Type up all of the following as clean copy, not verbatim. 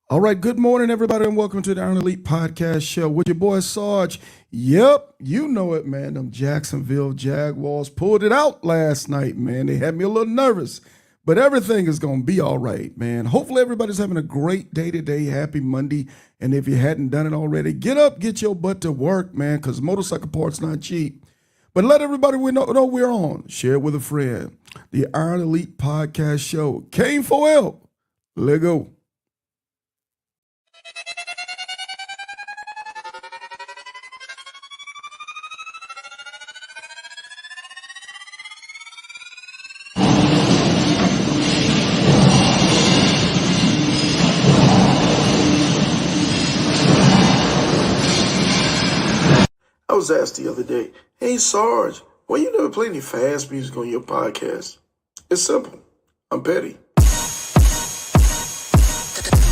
All right, good morning, everybody, and welcome to the Iron Elite Podcast Show with your boy Sarge. Yep, you know it, man. Them Jacksonville Jaguars pulled it out last night, man. They had me a little nervous, but everything is going to be all right, man. Hopefully everybody's having a great day today. Happy Monday. And if you hadn't done it already, get up, get your butt to work, man, because motorcycle parts not cheap. But let everybody know we're on. Share it with a friend. The Iron Elite Podcast Show came for help. Let go. I was asked the other day, hey Sarge, why you never play any fast music on your podcast? It's simple. I'm petty.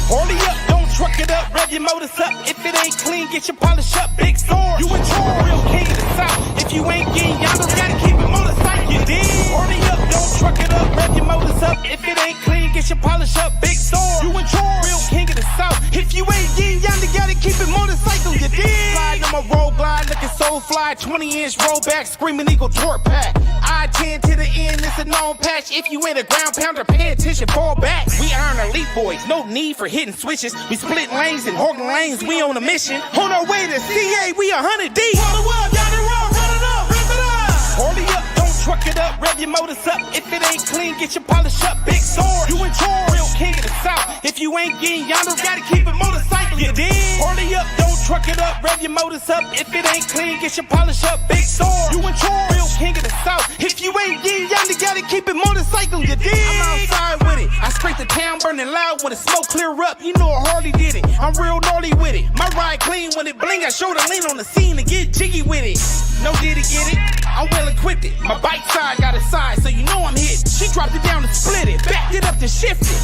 Hold it up, don't truck it up, rev your motors up. If it ain't clean, get your polish up. Big sword, you in charge, real king of the south. If you ain't getting y'all gotta keep it motorcycle, you dig? Hold it up, don't truck it up, rev your motors up. If it ain't clean, get your polish up. Big sword, you in charge, real king of the south. If you ain't getting y'all gotta keep it motorcycle, you dig? Slide on my road glide, looking so fly. 20-inch rollback, screaming eagle torque pack. I-10 to the end, it's a known patch. If you ain't a ground pounder, pay attention, fall back. We Iron Elite boys, no need for hitting switches. We split lanes and hogging lanes, we on a mission. On our way to CA, we 100 deep. Hold it up, got it wrong, run it up, rip it up. Hold it up, don't truck it up, rev your motors up. If it ain't clean, get your polish up. Big sword, you in charge, real king of the south. If you ain't getting yonder, gotta keep it motorcycle, you dig? Hold it up, don't truck it up, rev your motors up. If it ain't clean, get your polish up. Big sword, you in charge, real king of the south. If you ain't getting yonder, gotta keep it motorcycle, you dig? I'm outside with it, I scrape the town burning loud when the smoke clear up. You know a Harley did it, I'm real gnarly with it. My ride clean when it bling, I show the lean on the scene to get jiggy with it. No did it, get it? I'm well equipped it. My bike side got a side, so you know I'm hit. She dropped it down and split it, backed it up to shift it.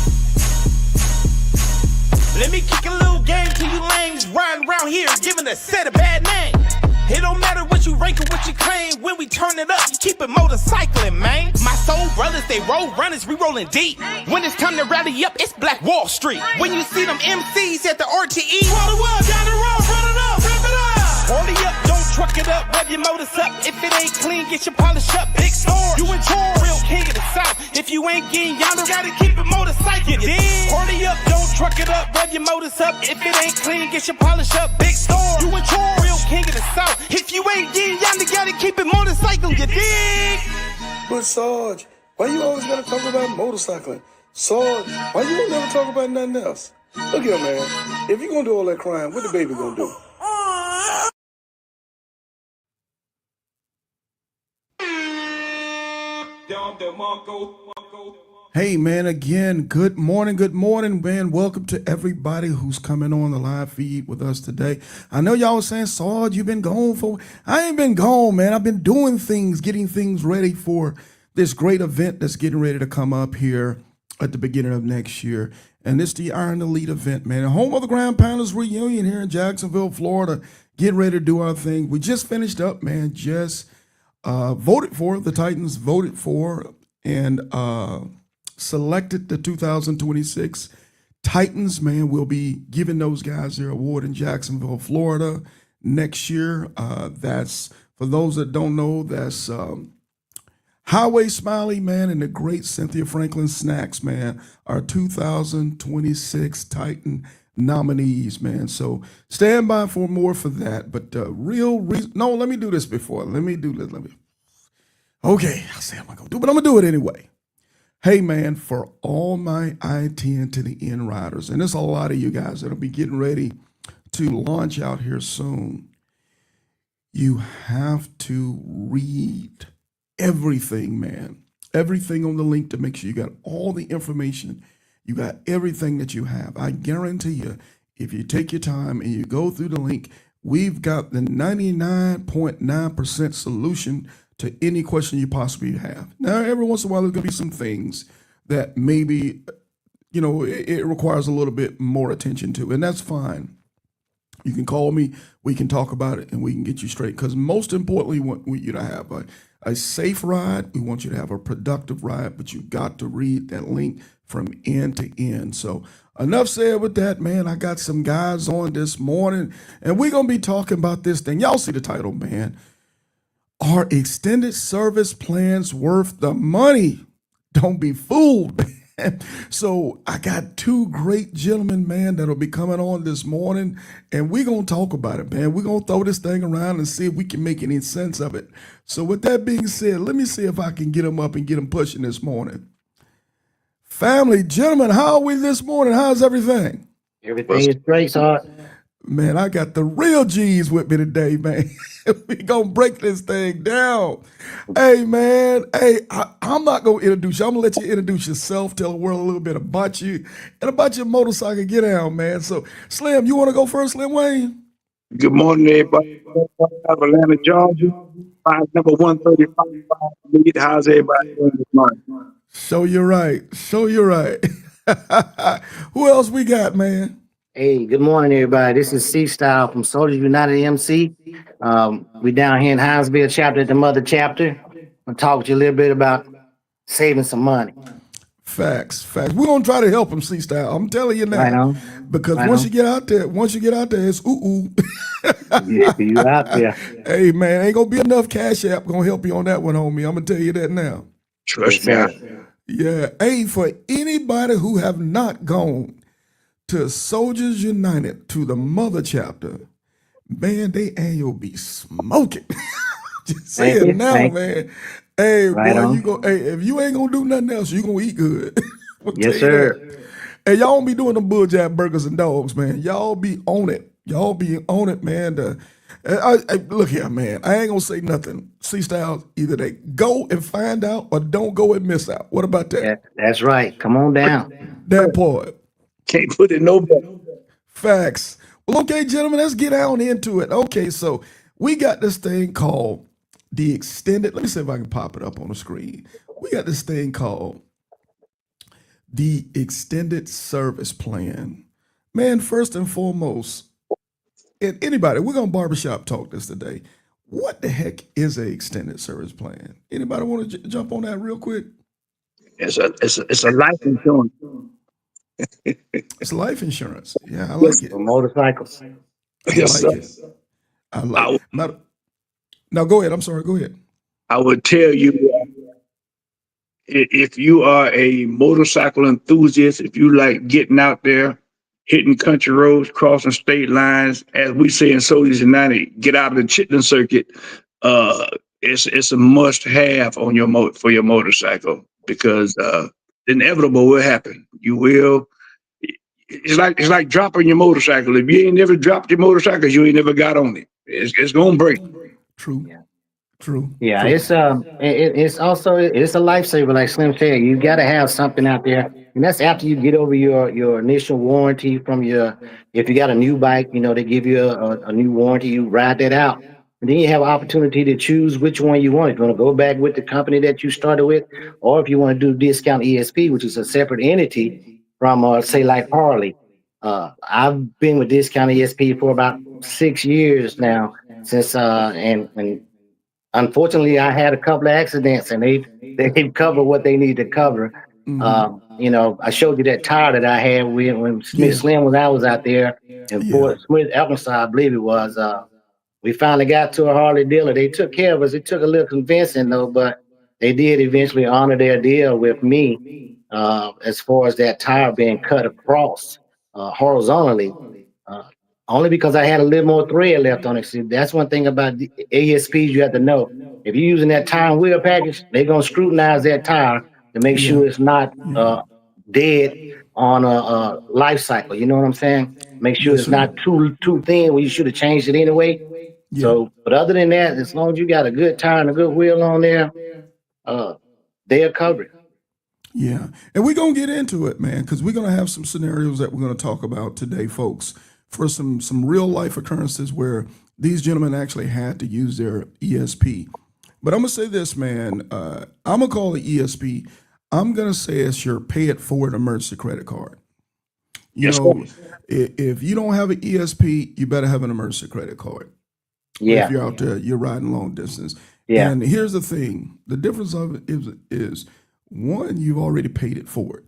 Let me kick a little game to you lames riding around here giving a set a bad name. It don't matter what you rank or what you claim. When we turn it up, you keep it motorcycling, man. My soul brothers, they roll runners, we rolling deep. When it's time to rally up, it's Black Wall Street. When you see them MCs at the RTE, roll it up, got it wrong, run it up, rip it up. Hold it up, don't truck it up, rev your motors up. If it ain't clean, get your polish up. Big sword, you in charge, real king of the south. If you ain't getting yonder, gotta keep it motorcycle, you dig? Hold it up, don't truck it up, rev your motors up. If it ain't clean, get your polish up. Big sword, you in charge, real king of the south. If you ain't getting yonder, gotta keep it motorcycle, you dig? But Sarge, why you always gotta talk about motorcycling? Sarge, why you don't never talk about nothing else? Look here, man. If you gonna do all that crying, what the baby gonna do? Hey, man, again, good morning, man. Welcome to everybody who's coming on the live feed with us today. I know y'all was saying, Sarge, you've been gone for... I ain't been gone, man. I've been doing things, getting things ready for this great event that's getting ready to come up here at the beginning of next year. And it's the Iron Elite event, man. Home of the Ground Pounders reunion here in Jacksonville, Florida. Getting ready to do our thing. We just finished up, man. Just voted for, the Titans voted for and selected the 2026 Titans, man. We'll be giving those guys their award in Jacksonville, Florida next year. That's for those that don't know. That's Highway Smiley, man, and the great Cynthia Franklin Snacks, man, are 2026 Titan nominees, man. So stand by for more for that. But real reason, no, let me do this before. Let me do this. Okay, I say I'm not gonna do, but I'm gonna do it anyway. Hey, man, for all my I-10 to the N riders, and there's a lot of you guys that'll be getting ready to launch out here soon. You have to read everything, man. Everything on the link to make sure you got all the information. You got everything that you have. I guarantee you, if you take your time and you go through the link, we've got the 99.9% solution to any question you possibly have. Now, every once in a while, there's going to be some things that maybe, it requires a little bit more attention to, and that's fine. You can call me, we can talk about it, and we can get you straight. Because most importantly, we want you to have a safe ride. We want you to have a productive ride, but you got to read that link from end to end. So enough said with that, man. I got some guys on this morning, and we're going to be talking about this thing. Y'all see the title, man. Are extended service plans worth the money? Don't be fooled, man. So I got two great gentlemen, man, that'll be coming on this morning, and we're going to talk about it, man. We're going to throw this thing around and see if we can make any sense of it. So with that being said, let me see if I can get them up and get them pushing this morning. Family, gentlemen, how are we this morning? How's everything? Everything is great, sir. Man, I got the real G's with me today, man. We gonna break this thing down. Hey, man. Hey, I'm not gonna introduce you. I'm gonna let you introduce yourself, tell the world a little bit about you and about your motorcycle. Get down, man. So, Slim, you want to go first, Slim Wayne? Good morning, everybody. Out of Atlanta, Georgia. Five number 135. Lead. How's everybody doing this morning? Show you right. Show you right. Who else we got, man? Hey, good morning, everybody. This is C Style from Soldiers United MC. We down here in Hinesville chapter at the Mother chapter. I'll talk with you a little bit about saving some money. Facts. We're gonna try to help him, C Style. I'm telling you now. Right on. Because Right once on. you get out there, it's ooh. You out there. Hey, man, ain't gonna be enough Cash App gonna help you on that one, homie. I'm gonna tell you that now. Trust Yes, me. sir. Yeah. Hey, for anybody who have not gone to Soldiers United, to the Mother chapter, man, they annual be smoking. Just say Thank you. it now, Thank you. man. Hey, Right boy, on. hey, if you ain't gonna do nothing else, you gonna eat good. I'll tell Yes, you that. sir. Hey, y'all don't be doing them bull jack burgers and dogs, man. Y'all be on it. Y'all be on it, man. Look here, man. I ain't gonna say nothing. C Styles, either they go and find out or don't go and miss out. What about that? That's right. Come on down. That part. Can't put it no better. Facts. Well, okay, gentlemen, let's get on into it. Okay, so we got this thing called the extended. Let me see if I can pop it up on the screen. We got this thing called the extended service plan. Man, first and foremost, and anybody, we're gonna barbershop talk this today. What the heck is a extended service plan? Anybody want to jump on that real quick? It's a life insurance. It's life insurance. Yeah, I Yes, like it. For motorcycles. I yes, like sir. it. I like I, it. Now go ahead. I'm sorry. Go ahead. I would tell you if you are a motorcycle enthusiast, if you like getting out there, hitting country roads, crossing state lines, as we say in Soldiers United, get out of the Chitlin circuit. Uh, it's a must have on your for your motorcycle because inevitable will happen. You will. It's like dropping your motorcycle. If you ain't never dropped your motorcycle, you ain't never got on it. It's gonna break. True. Yeah. True. Yeah, True. it's also it's a lifesaver, like Slim said. You got to have something out there, and that's after you get over your initial warranty from your. If you got a new bike, they give you a new warranty. You ride that out, and then you have an opportunity to choose which one you want. If you want to go back with the company that you started with, or if you want to do discount ESP, which is a separate entity from say like Harley. I've been with discount ESP for about 6 years now since and unfortunately, I had a couple of accidents, and they've covered what they need to cover. I showed you that tire that I had when Smith Yeah. Slim when I was out there in Yeah. Fort Smith, Arkansas, I believe it was. we finally got to a Harley dealer. They took care of us. It took a little convincing though, but they did eventually honor their deal with me as far as that tire being cut across horizontally. Uh, Only because I had a little more thread left on it. See, that's one thing about the ASPs you have to know. If you're using that tire and wheel package, they're gonna scrutinize that tire to make Yeah. sure it's not Yeah. dead on a life cycle. You know what I'm saying? Make sure Yes, it's sir. not too thin when you should have changed it anyway. Yeah. So, but other than that, as long as you got a good tire and a good wheel on there, uh, they're covered. Yeah. And we're going to get into it, man, because we're going to have some scenarios that we're going to talk about today, folks, for some real life occurrences where these gentlemen actually had to use their ESP. But I'm going to say this, man. I'm going to call the ESP, I'm going to say it's your pay it forward emergency credit card. You Yes, sir. know, if you don't have an ESP, you better have an emergency credit card. If Yeah, you're out there, you're riding long distance. yeah, And here's the thing: the difference of it is one, you've already paid it forward,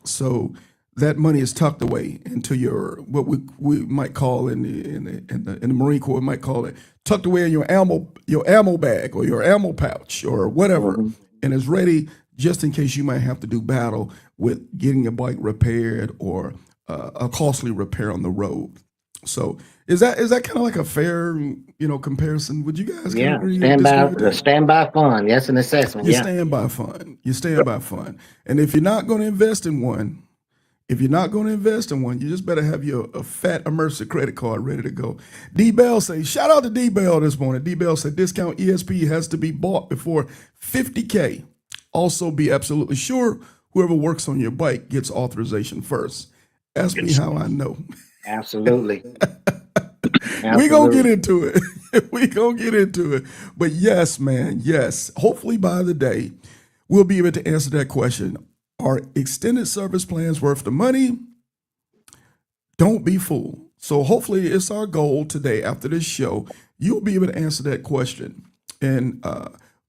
so that money is tucked away into your what we might call in the Marine Corps, we might call it tucked away in your ammo bag or your ammo pouch or whatever, hmm and is ready just in case you might have to do battle with getting your bike repaired or a costly repair on the road. So is that kind of like a fair comparison? Would you guys kind of yeah. agree or disagree with The that? standby fund. That's an assessment. You're Yeah, staying by fun. You're staying by fun. And if you're not going to invest in one, you just better have your a fat emergency credit card ready to go. D Bell say, shout out to D Bell this morning. D Bell said discount ESP has to be bought before 50K. Also be absolutely sure whoever works on your bike gets authorization first. Ask me Yes. how I know. absolutely, We gonna get absolutely. into it. We gonna get into it. But yes, man, yes. Hopefully by the day, we'll be able to answer that question. Are extended service plans worth the money? Don't be fooled. So hopefully it's our goal today after this show, you'll be able to answer that question in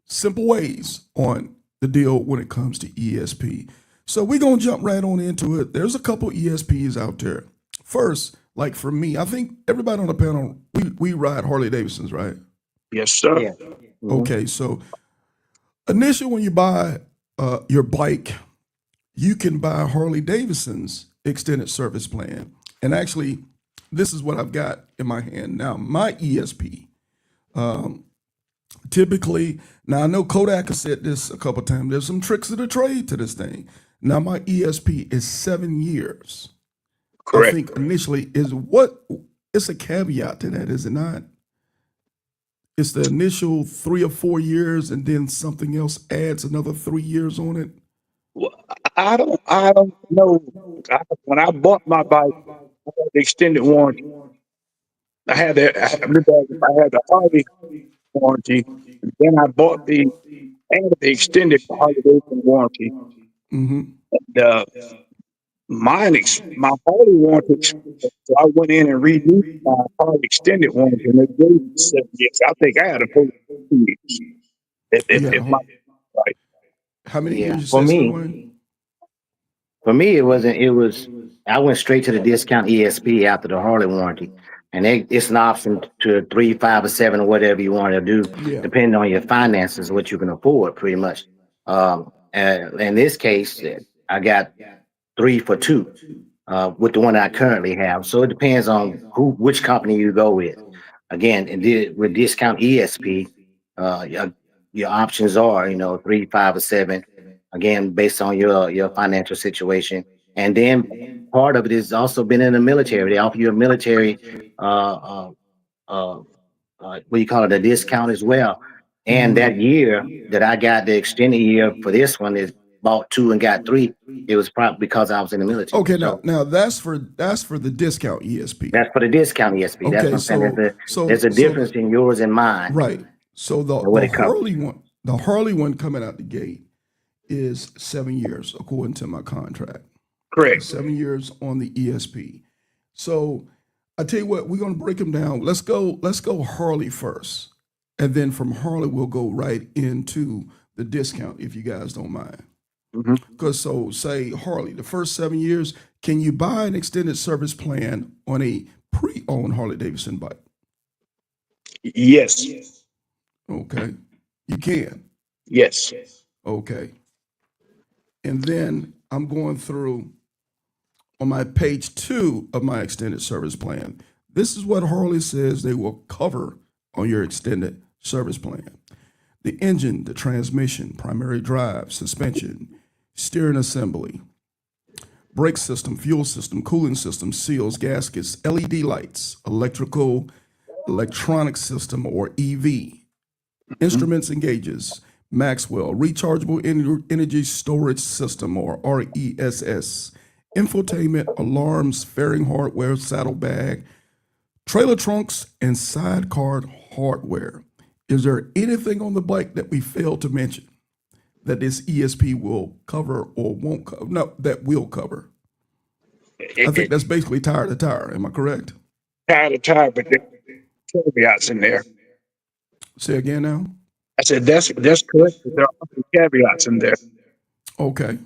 simple ways on the deal when it comes to ESP. So we're gonna jump right on into it. There's a couple ESPs out there. First, like for me, I think everybody on the panel, we ride Harley Davidsons, right? Yes, sir. Yeah. hmm Okay, so initially when you buy your bike, you can buy Harley Davidson's extended service plan. And actually, this is what I've got in my hand now. My ESP. Typically, now I know Kodak has said this a couple times. There's some tricks of the trade to this thing. Now my ESP is 7 years. I Correct. think initially is what it's a caveat to that, is it not? It's the initial 3 or 4 years, and then something else adds another 3 years on it. Well, I don't know. When I bought my bike, I had the extended warranty. I had the Harley warranty. And then I bought added the extended Harley Davidson warranty. Hmm. The my Harley warranty expired, so I went in and renewed my Harley extended warranty, and they gave me 7 years. I think I had to pay 2 years You got a if my whole, right. how many Yeah. years you say, Sir Wayne? For me, it wasn't. It was. I went straight to the discount ESP after the Harley warranty, and it's an option to 3, 5, or 7, or whatever you want to do, Yeah. depending on your finances, what you can afford, pretty much. In this case, I got 3 for 2 with the one I currently have. So it depends on which company you go with. Again, with discount ESP, your options are 3, 5, or 7. Again, based on your financial situation, and then part of it is also been in the military. They offer you a military uh, uh, what do you call it, a discount as well. And Hmm. that year that I got the extended year for this one is bought 2 and got 3. It was probably because I was in the military. Okay, now So now that's for the discount ESP. that's for the discount ESP. That's Okay, what I'm saying. so There's so a so difference in yours and mine right. So the and what the it covers. Harley one coming out the gate is 7 years according to my contract. Correct. 7 years on the ESP. So I tell you what, we're gonna break them down. Let's go Harley first, and then from Harley we'll go right into the discount if you guys don't mind. hmm Because so say Harley, the first 7 years, can you buy an extended service plan on a pre-owned Harley Davidson bike? Yes. Okay. You can. Yes. Okay. And then I'm going through on my page 2 of my extended service plan. This is what Harley says they will cover on your extended service plan: the engine, the transmission, primary drive, suspension, steering assembly, brake system, fuel system, cooling system, seals, gaskets, LED lights, electronic system or EV, instruments and gauges, Maxwell, rechargeable energy storage system or RESS, infotainment, alarms, fairing hardware, saddlebag, trailer trunks, and sidecar hardware. Is there anything on the bike that we failed to mention that this ESP will cover or won't cover? No, that will cover. I think that's basically tire to tire. Am I correct? Tire to tire, but there's caveats in there. Say again now. I said that's correct, but there are some caveats in there. Okay.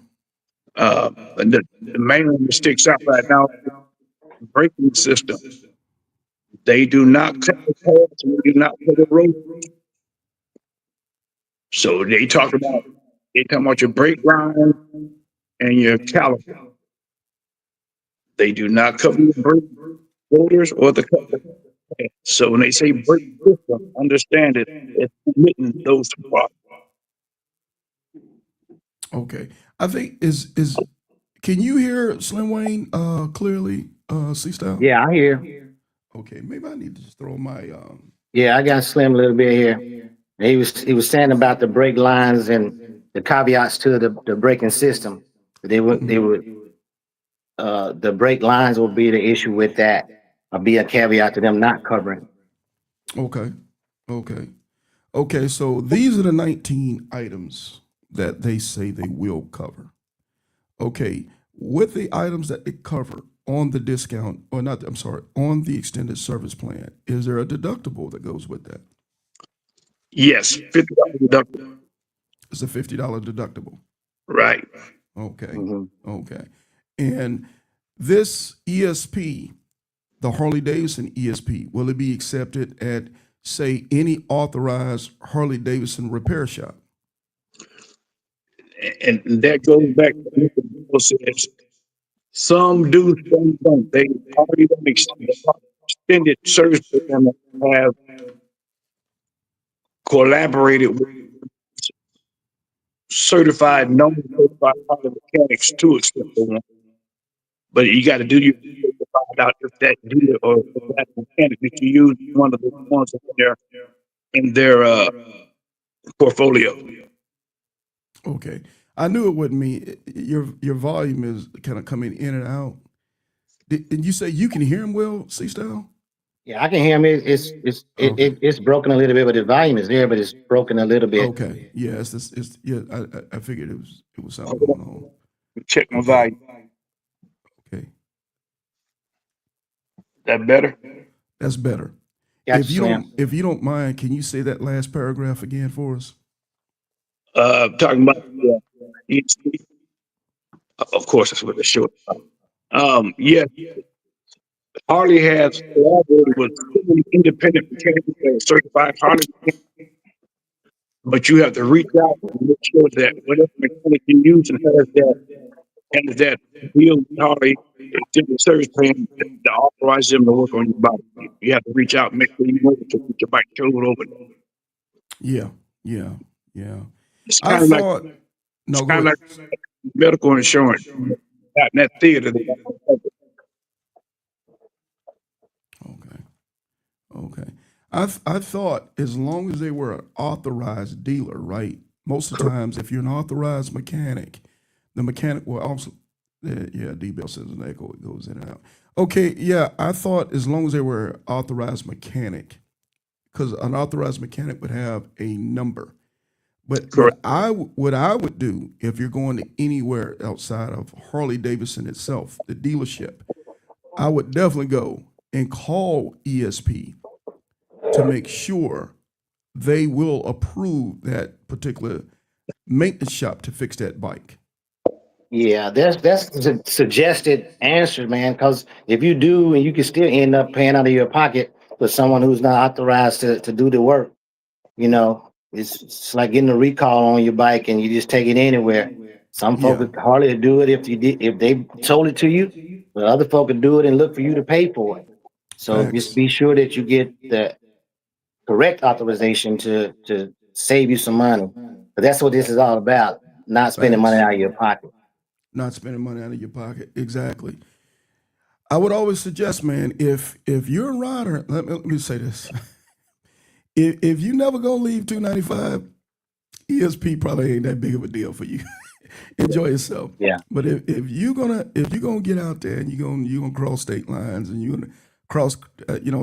And the main one that sticks out right now is the braking system. They do not cover pads and they do not cover road. So they talking about your brake line and your caliper. They do not cover your brake rotors or the cover. So when they say brake system, understand it, it's omitting those two parts. Okay. I think is can you hear Slim Wayne clearly, C Style? Yeah, I hear. Okay, maybe I need to just throw my Yeah, I got Slim a little bit here. And he was saying about the brake lines and the caveats to the braking system. They would the brake lines will be the issue with that. Be a caveat to them not covering. Okay. Okay. Okay, so these are the 19 items that they say they will cover. Okay, with the items that they cover on the discount, or not, I'm sorry, on the extended service plan, is there a deductible that goes with that? Yes, $50 deductible. It's a $50 deductible. Right. Okay. Mhm. Okay. And this ESP, the Harley Davidson ESP, will it be accepted at, say, any authorized Harley Davidson repair shop? And that goes back to what the Bible says. Some do, some don't. They already don't extended service program have collaborated with certified, non-certified auto mechanics to accept the one. But you got to do your research to find out if that dealer or if that mechanic that you use is one of the ones in their portfolio. Okay. I knew it wasn't me. Your volume is kind of coming in and out. Did you say you can hear him well, C Style? Yeah, I can hear him. It's broken a little bit, but the volume is there, but it's broken a little bit. Okay. Yeah, it's yeah, I figured it was something going on. Check my Okay. volume. Okay. That better? That's better. Got If you, you Slim. if you don't mind, can you say that last paragraph again for us? Talking about the ESP. Of course, that's what they're short. Yes, Harley has collaborated with so many independent mechanics that are certified Harley mechanics, but you have to reach out and make sure that whatever mechanic you use and has that deal with Harley extended service plan to authorize them to work on your bike. You have to reach out and make sure you know to get your bike towed over. Yeah. Yeah. Yeah. It's I kind of like thought no, go kind of ahead. like medical insurance. Out in that theater, they got no coverage. Okay. Okay. I thought as long as they were an authorized dealer, right? Most of the times, if you're an authorized mechanic, the mechanic will also, yeah, D-Bell says an echo, it goes in and out. Okay, yeah, I thought as long as they were an authorized mechanic, because an authorized mechanic would have a number. But Correct. what I would do if you're going to anywhere outside of Harley Davidson itself, the dealership, I would definitely go and call ESP to make sure they will approve that particular maintenance shop to fix that bike. Yeah, that's suggested answer, man. Because if you do, and you can still end up paying out of your pocket, for someone who's not authorized to do the work. You know, it's like getting a recall on your bike and you just take it anywhere. Some folk Yeah, could hardly do it if they sold it to you, but other folk could do it and look for you to pay for it. So just facts. be sure that you get the correct authorization to save you some money. But that's what this is all about, not spending money Facts. out of your pocket. Not spending money out of your pocket. Exactly. I would always suggest, man, if you're a rider, let me say this. If you never gonna leave 295, ESP probably ain't that big of a deal for you. Enjoy yourself. Yeah. But if you're gonna get out there and you're gonna cross state lines and you're gonna cross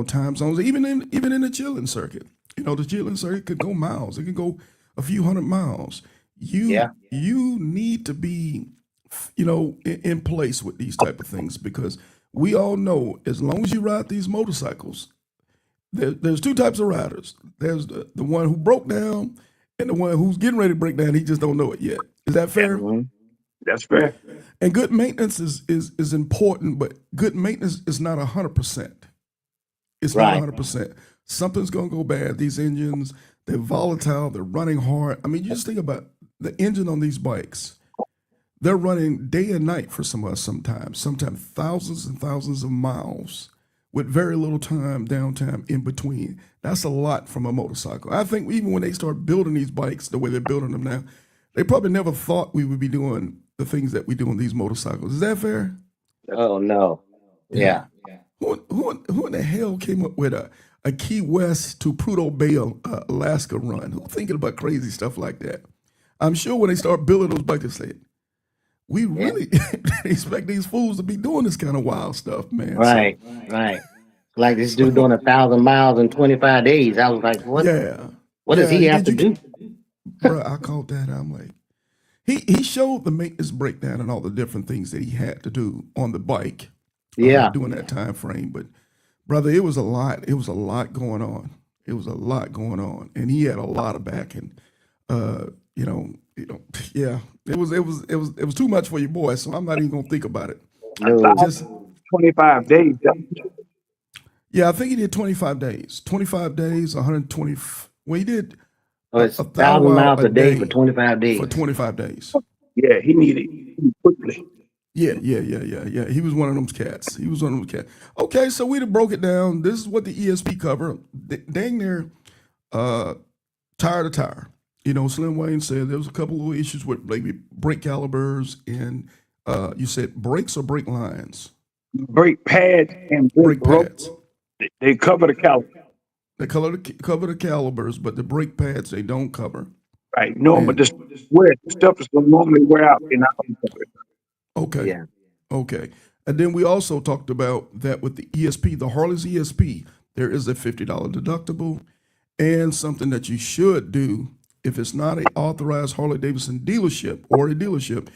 time zones, even in the chilling circuit, the chilling circuit could go miles. It could go a few hundred miles. You Yeah. you need to be in place with these type of things because we all know as long as you ride these motorcycles, there's two types of riders. There's the one who broke down and the one who's getting ready to break down. He just don't know it yet. Is that fair? Mhm. That's fair. And good maintenance is important, but good maintenance is not 100%. It's not Right. 100%. Something's gonna go bad. These engines, they're volatile. They're running hard. I mean, you just think about the engine on these bikes. They're running day and night for some of us sometimes thousands and thousands of miles with very little time, downtime in between. That's a lot from a motorcycle. I think even when they start building these bikes the way they're building them now, they probably never thought we would be doing the things that we do on these motorcycles. Is that fair? Oh no. Yeah. Yeah. Who in the hell came up with a Key West to Prudhoe Bay, Alaska run? Who thinking about crazy stuff like that? I'm sure when they start building those bikes, they say, we Yeah. really expect these fools to be doing this kind of wild stuff, man. So Right. Right. Like this dude doing 1,000 miles in 25 days. I was like, what? yeah, What does he have did to you do? bro? I caught that. I'm like, he showed the maintenance breakdown and all the different things that he had to do on the bike Yeah. during that time frame. But brother, it was a lot. It was a lot going on. It was a lot going on, and he had a lot of backing. Uh, yeah. It was too much for your boy. So I'm not even gonna think about it. No. Just 25 days. yeah, I think he did 25 days. 25 days, 120. Well, he did Oh, a it's thou 1,000 mile miles a a day for day 25 for days. 25 days. Yeah, he needed it quickly. Yeah. He was one of them cats. He was one of them cats. Okay, so we done broke it down. This is what the ESP cover. Dang near tire to tire. Slim Wayne said there was a couple of issues with maybe brake calibers and you said brakes or brake lines, Brake pads and brake brake rope, pads. they cover the caliper. They cover the calibers, but the brake pads they don't cover. Right. No, but And this stuff is going to normally wear out. They're not going to cover it. okay, Yeah. okay. And then we also talked about that with the ESP, the Harley's ESP, there is a $50 deductible and something that you should do if it's not a authorized Harley Davidson dealership or a dealership.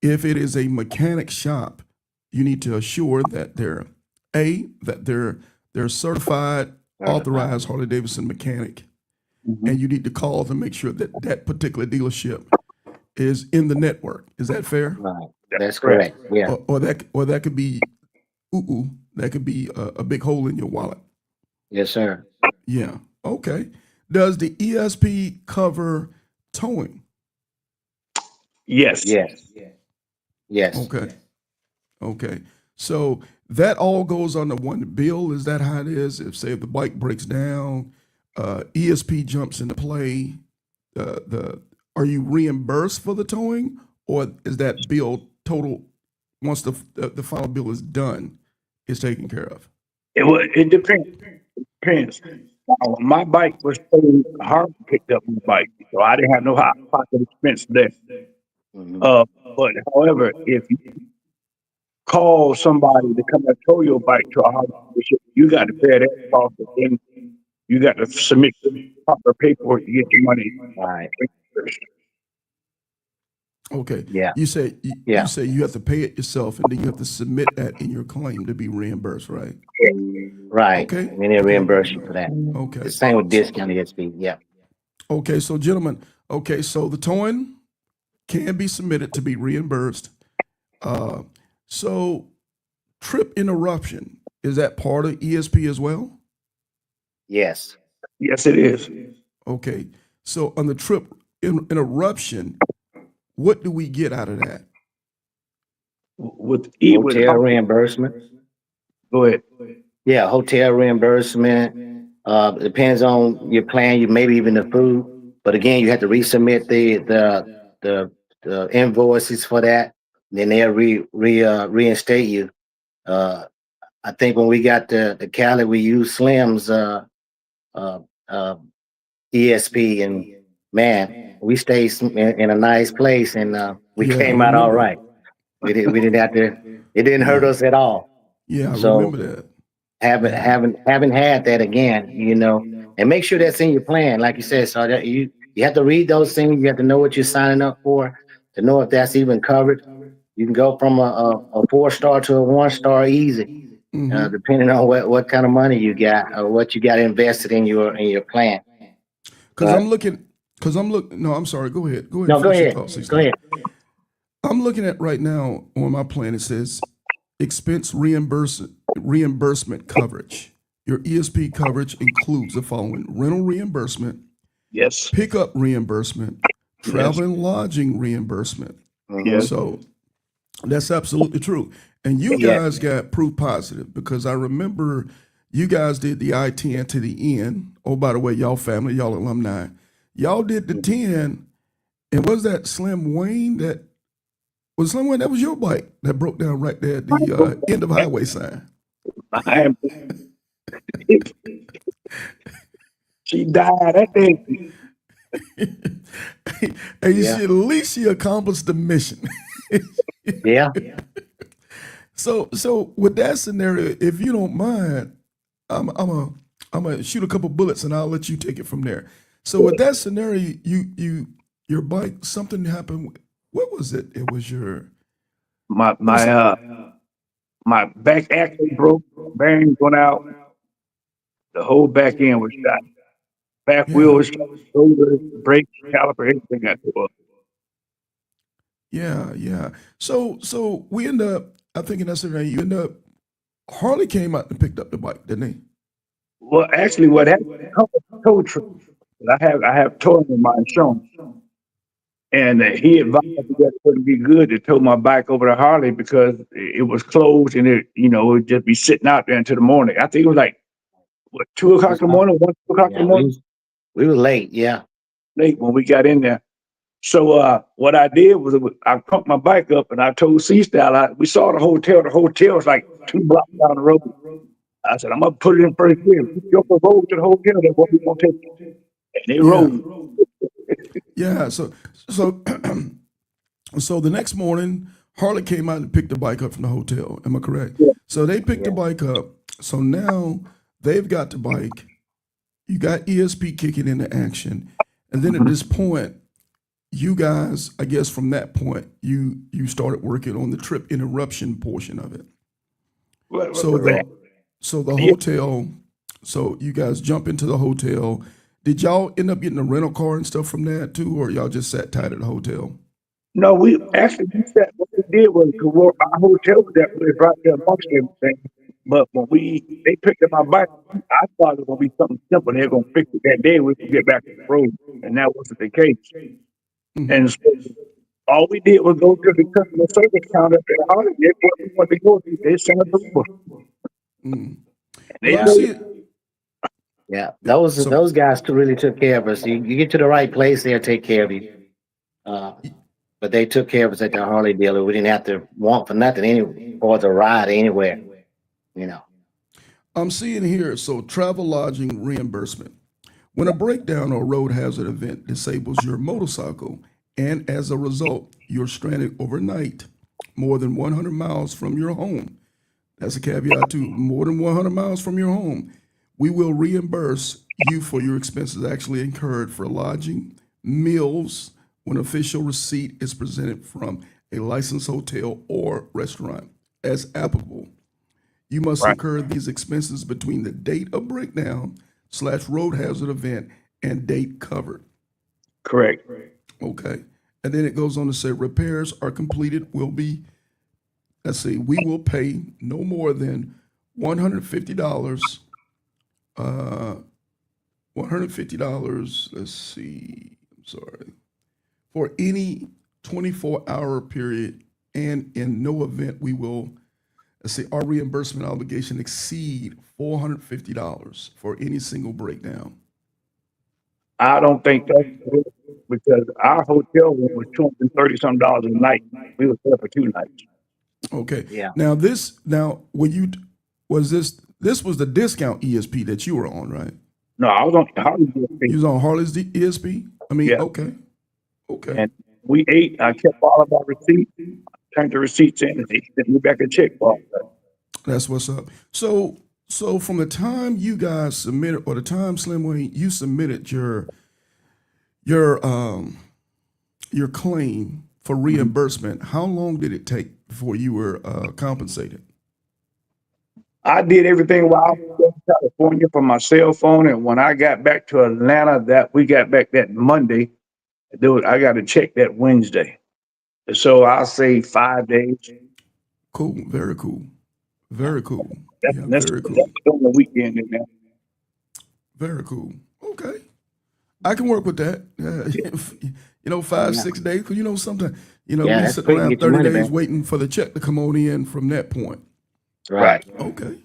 If it is a mechanic shop, you need to assure that they're certified, authorized Harley Davidson mechanic, and you need to call to make sure that that particular dealership is in the network. Is that fair? Right. That's correct. correct. Yeah. Or that could be that could be a big hole in your wallet. Yes, sir. Yeah. Okay. Does the ESP cover towing? Yes. Yes. Yes. Okay. Okay. So that all goes on the one bill. Is that how it is? If the bike breaks down, ESP jumps into play. Are you reimbursed for the towing, or is that bill total once the final bill is done, is taken care of? It depends. Depends. When my bike was totally hard picked up my bike, so I didn't have no hot pocket expense there. Mhm. But however, if you call somebody to come and tow your bike to a hard dealership, you got to pay that cost, and then you got to submit the proper paperwork to get your money. Right. Okay. Yeah. You say Yeah. you have to pay it yourself, and then you have to submit that in your claim to be reimbursed, right? Right. Okay. And then they reimburse you for that. Okay. The same with discount ESP. Yeah. Okay. So, gentlemen. Okay. So the towing can be submitted to be reimbursed. So trip interruption, is that part of ESP as well? Yes. Yes, it is. Okay. So on the trip interruption, what do we get out of that? With Hotel reimbursement. go ahead. Yeah, hotel reimbursement. Depends on your plan. You maybe even the food. But again, you have to resubmit the the invoices for that. Then they'll reinstate you. Uh, I think when we got the Cali, we used Slim's uh, uh, ESP, and man, we stayed in a nice place, and we Yeah, I came out all remember. right. We didn't have to. It didn't hurt Yeah. us at all. Yeah, I So remember that. haven't Yeah. haven't haven't had that again, and make sure that's in your plan, like you said. So that you have to read those things. You have to know what you're signing up for to know if that's even covered. You can go from a 4-star to a 1-star easy, Mm-hmm. depending on what kind of money you got or what you got invested in your plan. Because But I'm looking. Because I'm looking. No, I'm sorry. Go ahead. Go ahead and no, go finish your ahead, thought, go C-Star. ahead. I'm looking at right now on my plan. It says expense reimbursement coverage. Your ESP coverage includes the following: rental reimbursement, Yes. pickup reimbursement, Yes. travel and lodging reimbursement. Hmm. Yes. So that's absolutely true. And you Yeah, guys got proof positive because I remember you guys did the I-10 to the end. Oh, by the way, y'all family, y'all alumni. Y'all did the mhm. 10. And was that Slim Wayne that was Slim Wayne? That was your bike that broke down right there at the end of highway sign. I am. She died that day. And you Yeah, see, at least she accomplished the mission. yeah. So with that scenario, if you don't mind, I'm gonna shoot a couple bullets and I'll let you take it from there. So with that scenario, your bike, something happened. What was it? It was your My it was my uh my back axle broke, bearing went out, the whole back end was shot. Back wheel yeah, was shot, shoulder, brake, caliper, everything got tore up. yeah. So we end up. I think in that scenario, you end up. Harley came out and picked up the bike, didn't he? Well, actually, what happened? Tow truck. I have towing in my insurance, and he advised me that it wouldn't be good to tow my bike over to Harley because it was closed and it would just be sitting out there until the morning. I think it was like what 2 o'clock in the morning, 1 2 o'clock in Yeah, the morning, we were late. Yeah. late when we got in there. So what I did was I pumped my bike up and I told C Style we saw the hotel. The hotel was like 2 blocks down the road. I said I'm gonna put it in first gear. If you go road to the hotel, that's what we gonna take. And they Yeah, rode. yeah. So so the next morning, Harley came out and picked the bike up from the hotel. Am I correct? Yeah. So they picked the Yeah. bike up. So now they've got the bike. You got ESP kicking into action, and then at Mhm. this point, you guys, I guess from that point, you started working on the trip interruption portion of it. So Well, the yeah. hotel. So you guys jump into the hotel. Did y'all end up getting a rental car and stuff from that too, or y'all just sat tight at the hotel? No, we said what we did was 'cause our hotel was that was right there amongst everything. But when they picked up my bike, I thought it was gonna be something simple. They were gonna fix it that day. We could get back on the road, and that wasn't the case. And Hmm. so all we did was go to the customer service counter at Holiday where we wanted to go to. They sent us over, Mm. and Well, they I'm Yeah. paid. seeing. Yeah, those guys really took care of us. You get to the right place, they'll take care of you. Uh, but they took care of us at the Harley dealer. We didn't have to want for nothing any or the ride anywhere. You know. I'm seeing here. So travel lodging reimbursement. When a breakdown or road hazard event disables your motorcycle, and as a result, you're stranded overnight, more than 100 miles from your home. That's a caveat too. More than 100 miles from your home, we will reimburse you for your expenses actually incurred for lodging, meals, when official receipt is presented from a licensed hotel or restaurant, as applicable. You must Right, incur these expenses between the date of breakdown slash road hazard event and date covered. correct. Okay. And then it goes on to say repairs are completed will be, let's see, we will pay no more than $150 $150. Let's see. I'm sorry. For any 24-hour period, and in no event we will, let's say, our reimbursement obligation exceed $450 for any single breakdown. I don't think that's good because our hotel room was $230 some a night. We were there for 2 nights. Okay. Yeah. Now when you was this was the discount ESP that you were on, right? No, I was on Harley. You was on Harley's ESP? I mean, Yeah. okay. And we ate. I kept all of our receipts, turned the receipts in, and they sent me back a check for all of that. That's what's up. So from the time you guys submitted, or the time Slim Wayne you submitted your claim for reimbursement, how long did it take before you were compensated? I did everything while I was in California from my cell phone, and when I got back to Atlanta, we got back that Monday. I got a check that Wednesday, so I'll say 5 days. Cool. Very cool. Very cool. That's, Yeah, that's, very cool. that's on the weekend in there. Very cool. Okay. I can work with that. 5-6 days. Because, sometimes, we that's sit quick to around get your 30 money days back. waiting for the check to come on in from that point. Right. Okay.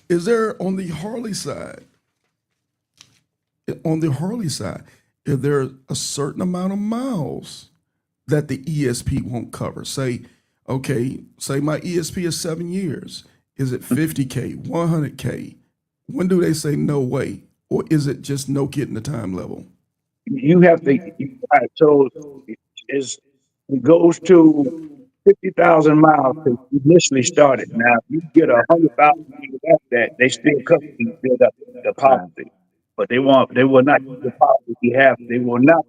Is there on the Harley side, is there a certain amount of miles that the ESP won't cover? Say my ESP is 7 years. Is it 50K, 100K? When do they say no way? Or is it just no getting the time level? You have to. Right, so it goes to 50,000 miles to initially started. Now, if you get 100,000 miles after that, they still cover you to build up the Right. policy, but they will not give you a policy if you have. They will not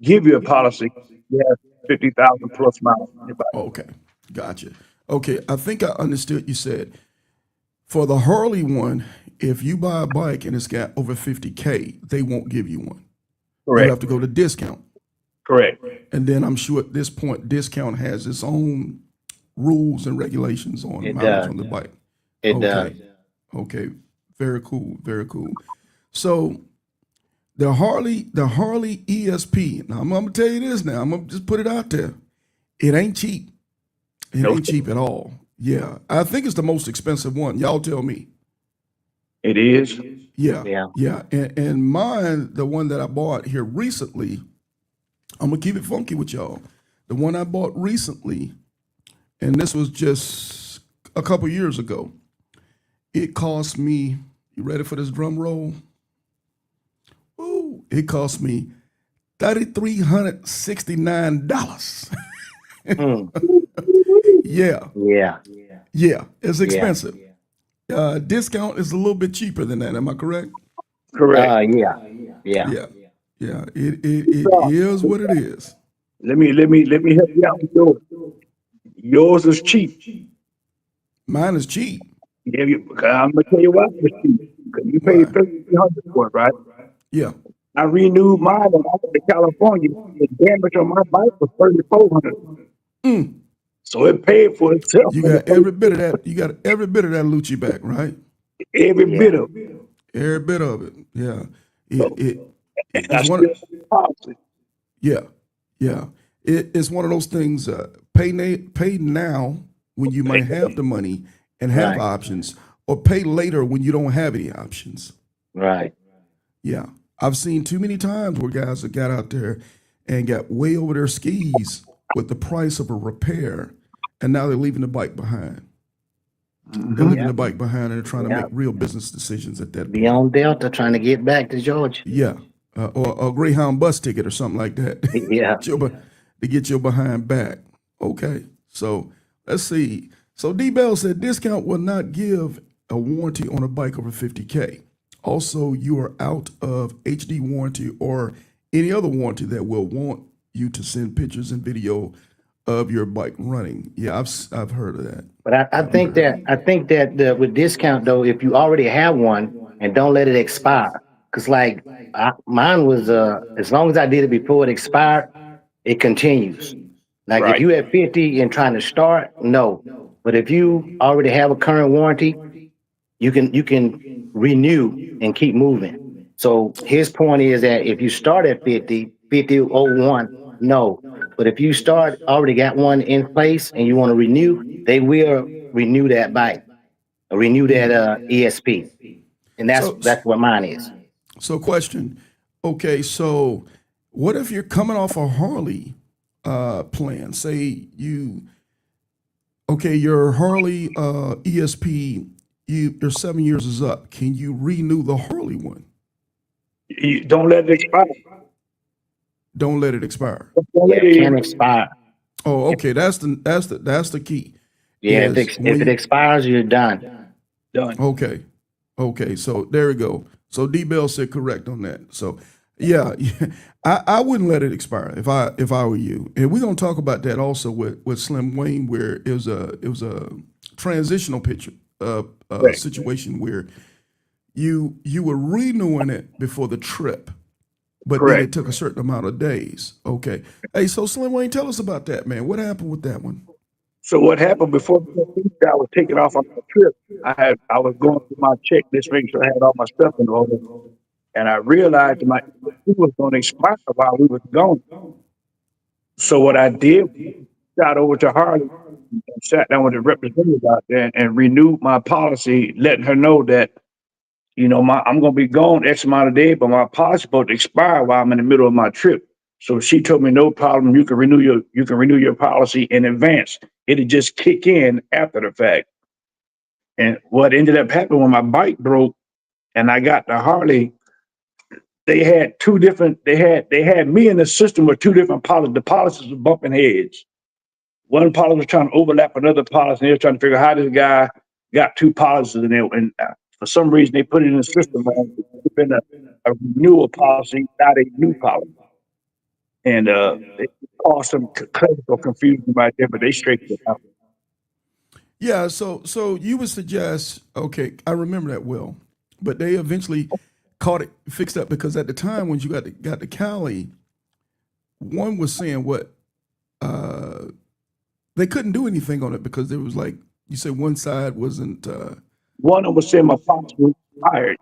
give you a policy if you have 50,000 plus miles. Okay, gotcha. Okay, I think I understood you said for the Harley one, if you buy a bike and it's got over 50K, they won't give you one. Correct. You have to go to discount. Correct. And then I'm sure at this point, discount has its own rules and regulations on It mileage does. on the bike. It does. Okay. Very cool. Very cool. So the Harley ESP. Now I'm gonna tell you this now. I'm gonna just put it out there. It ain't cheap. It Nope. ain't cheap at all. Yeah. I think it's the most expensive one. Y'all tell me. It is. Yeah. Yeah. Yeah. And mine, the one that I bought here recently, I'm gonna keep it funky with y'all. The one I bought recently, and this was just a couple years ago, it cost me, you ready for this drum roll? Ooh, it cost me $3,369. Yeah, Yeah. it's expensive. Discount is a little bit cheaper than that. Am I correct? Correct. Yeah. Yeah. It is what it is. Let me help you out with yours. Yours is cheap. Mine is cheap. Yeah, I'm gonna tell you why it's cheap. 'Cause you Why? paid $1,300 for it, right? Yeah. I renewed mine when I went to California. The damage on my bike was $3,400. So it paid for itself. You got every bit of that. You got every bit of that Lucci back, right? Every bit of it. Every bit of it. Yeah. And I It's still one. have the policy. Yeah. It's one of those things. Pay now when you might have the money and have Right. options, or pay later when you don't have any options. Right. Yeah. I've seen too many times where guys have got out there and got way over their skis with the price of a repair, and now they're leaving the bike behind. They're leaving the bike behind, and they're trying to make real business decisions at that Be point. on Delta trying to get back to Georgia. Yeah, or a Greyhound bus ticket or something like that. Yeah. To get your behind back. Okay, so let's see. So D Bell said discount will not give a warranty on a bike over 50K. Also, you are out of HD warranty or any other warranty that will want you to send pictures and video of your bike running. Yeah, I've heard of that. But I think that with discount though, if you already have one and don't let it expire, because mine was as long as I did it before it expired, it continues. Like if Right. you have 50 and trying to start, no. But if you already have a current warranty, you can renew and keep moving. So his point is that if you start at 5001, no. But if you start already got one in place and you want to renew, they will renew that bike, renew that ESP. And that's So, that's what mine is. so question. Okay, so what if you're coming off a Harley plan? Say your Harley ESP, your 7 years is up. Can you renew the Harley one? You don't let it expire. Don't let it expire. Don't Yeah, let it it can expire. Oh, okay. That's the key. Yeah, Is if when it you expires, you're done. done. okay, okay. So there we go. So D Bell said correct on that. So yeah, I wouldn't let it expire if I were you. And we're gonna talk about that also with Slim Wayne, where it was a transitional picture Right. situation where you were renewing it before the trip, but then Correct. it took a certain amount of days. Okay. Hey, so Slim Wayne, tell us about that, man. What happened with that one? So what happened before I was taking off on the trip? I was going through my checklist, making sure I had all my stuff in order, and I realized that my EFT was going to expire while we was gone. So what I did, got over to Harley and sat down with the representative out there and renewed my policy, letting her know that I'm going to be gone X amount of days, but my policy supposed to expire while I'm in the middle of my trip. So she told me, no problem. You can renew your policy in advance. It'll just kick in after the fact. And what ended up happening when my bike broke and I got the Harley, they had two different. They had me in the system with two different policies. The policies were bumping heads. One policy was trying to overlap another policy, and they were trying to figure out how this guy got two policies in there. And for some reason, they put it in the system wrong. It's been a renewal policy, not a new policy. And it caused some clerical confusion right there, but they straightened it out. Yeah, so you would suggest, okay, I remember that well, but they eventually caught it fixed up because at the time when you got to Cali, one was saying what uh they couldn't do anything on it because there was like you said one side wasn't One of them was saying my policy was expired.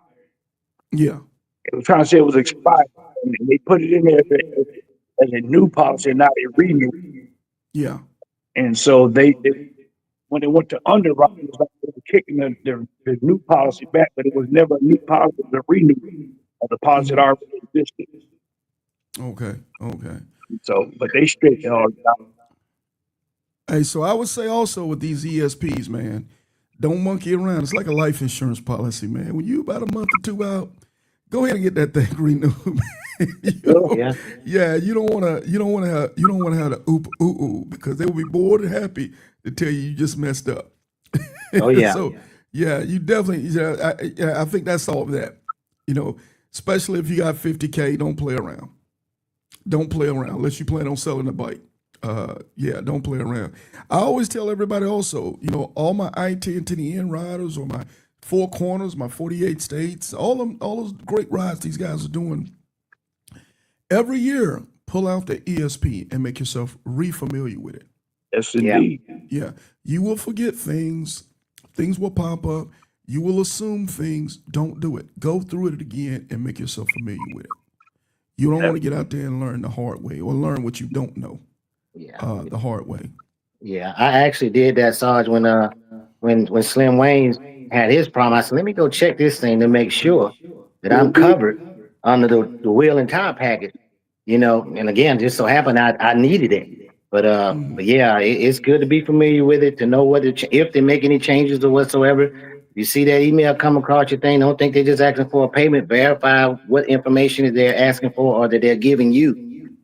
yeah, They were trying to say it was expired, and they put it in there as a new policy, not a renew. yeah. And so they when they went to underwrite, it was like they were kicking the new policy back, but it was never a new policy, it was a renew of the policy that already existed. Okay, okay. So, but they straightened it all out. Hey, so I would say also with these ESPs, man, don't monkey around. It's like a life insurance policy, man. When you about a month or two out, go ahead and get that thing renewed. Man. Yeah. Yeah, you don't want to have the oop ooh ooh because they will be more than happy to tell you just messed up. Oh yeah. So yeah, you definitely. I think that's all of that. Especially if you got 50K, don't play around. Don't play around unless you plan on selling a bike. Yeah, don't play around. I always tell everybody also, all my I-10 to the end riders or my four corners, my 48 states, all those great rides these guys are doing every year. Pull out the ESP and make yourself re-familiar with it. Yes, Yeah. indeed. Yeah, you will forget things. Things will pop up. You will assume things. Don't do it. Go through it again and make yourself familiar with it. You don't Yeah. want to get out there and learn the hard way or learn what you don't know Yeah. the hard way. Yeah. I actually did that, Sarge, when Slim Wayne had his problem. I said, let me go check this thing to make sure that Sure I'm did. covered under the wheel and tire package. And again, just so happened I needed it. But yeah, it's good to be familiar with it, to know if they make any changes or whatsoever. You see that email come across your thing, don't think they're just asking for a payment. Verify what information that they're asking for or that they're giving you,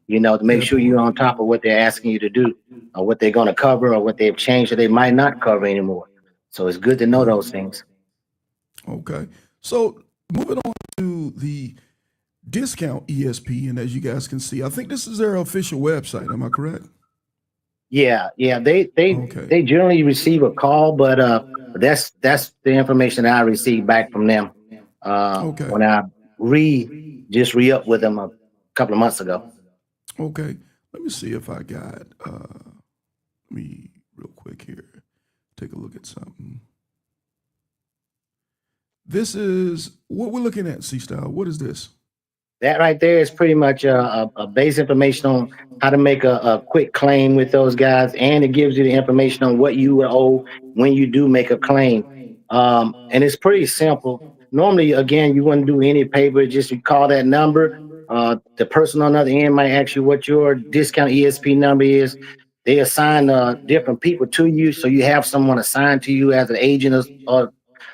to make That sure you're part. on top of what they're asking you to do or what they're going to cover or what they've changed or they might not cover anymore. So it's good to know those things. Okay. So moving on to the discount ESP, and as you guys can see, I think this is their official website. Am I correct? Yeah, yeah. They Okay. generally receive a call, but that's the information that I received back from them Okay. when I re up with them a couple of months ago. Okay. Let me see if I got me real quick here. Take a look at something. This is what we're looking at, C-Style. What is this? That right there is pretty much a base information on how to make a quick claim with those guys, and it gives you the information on what you will owe when you do make a claim. And it's pretty simple. Normally, again, you wouldn't do any paper; just you call that number. The person on the other end might ask you what your discount ESP number is. They assign different people to you, so you have someone assigned to you as an agent or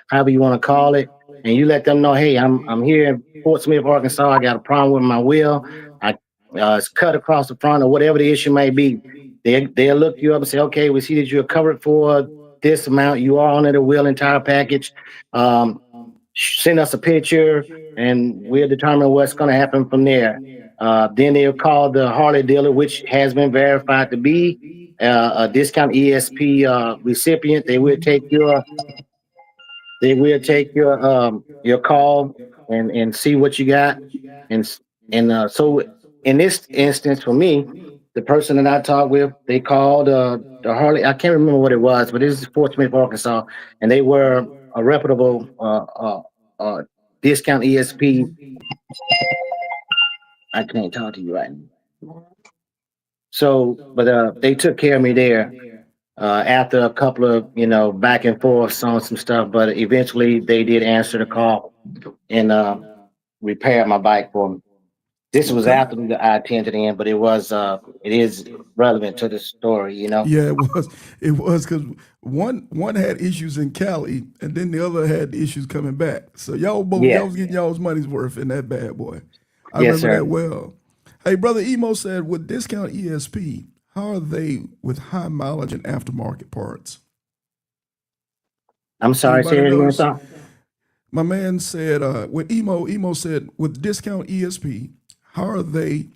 however you want to call it, and you let them know, hey, I'm here in Fort Smith, Arkansas. I got a problem with my wheel. I it's cut across the front, or whatever the issue may be. They'll look you up and say, okay, we see that you're covered for this amount. You are on the wheel and tire package. Um, Send us a picture, and we'll determine what's going to happen from there. Then they'll call the Harley dealer, which has been verified to be a discount ESP recipient. They will take your call and see what you got, and so in this instance for me, the person that I talked with, they called the Harley. I can't remember what it was, but this is Fort Smith, Arkansas, and they were a reputable uh, discount ESP. I can't talk to you right now. So, but they took care of me there. After a couple of back and forth on some stuff, but eventually they did answer the call and repaired my bike for me. This was Okay. after I attended in, but it is relevant to the story, Yeah, it was. It was because one had issues in Cali, and then the other had issues coming back. So y'all Yeah, was getting y'all's money's worth in that bad boy. I yes, remember sir. that well. Hey, brother Emo said, with discount ESP, how are they with high mileage and aftermarket parts? I'm sorry, say Anybody it again, knows? sir. My man said, with Emo said, with discount ESP, how are they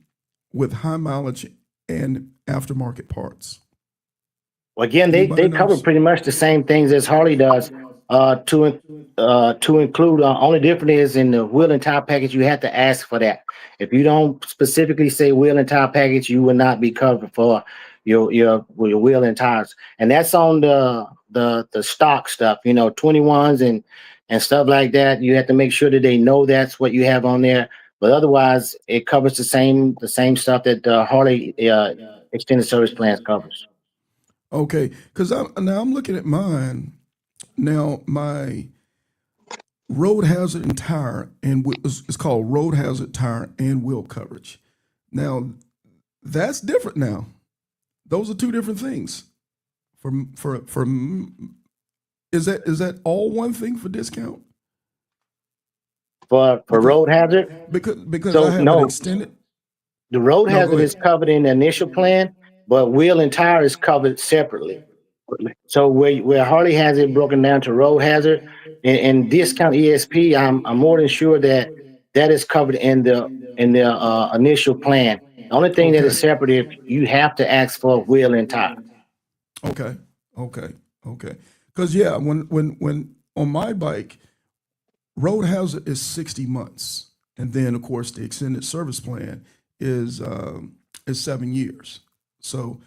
with high mileage and aftermarket parts? Well, again, they Anybody cover knows? pretty much the same things as Harley does. To include, only different is in the wheel and tire package. You have to ask for that. If you don't specifically say wheel and tire package, you will not be covered for your wheel and tires. And that's on the stock stuff. 21s and stuff like that. You have to make sure that they know that's what you have on there. But otherwise, it covers the same stuff that Harley extended service plans covers. Okay, because I'm looking at mine now. My road hazard and tire and it's called road hazard tire and wheel coverage. Now that's different. Now those are two different things. For is that all one thing for discount? For Because road hazard. because I So have an no, extended. the road No, go hazard ahead. is covered in the initial plan, but wheel and tire is covered separately. So where Harley has it broken down to road hazard and discount ESP, I'm more than sure that that is covered in the initial plan. The only thing that Okay. is separate is you have to ask for wheel and tire. Okay. Okay. Okay. Because yeah, when on my bike, road hazard is 60 months, and then of course the extended service plan is 7 years. So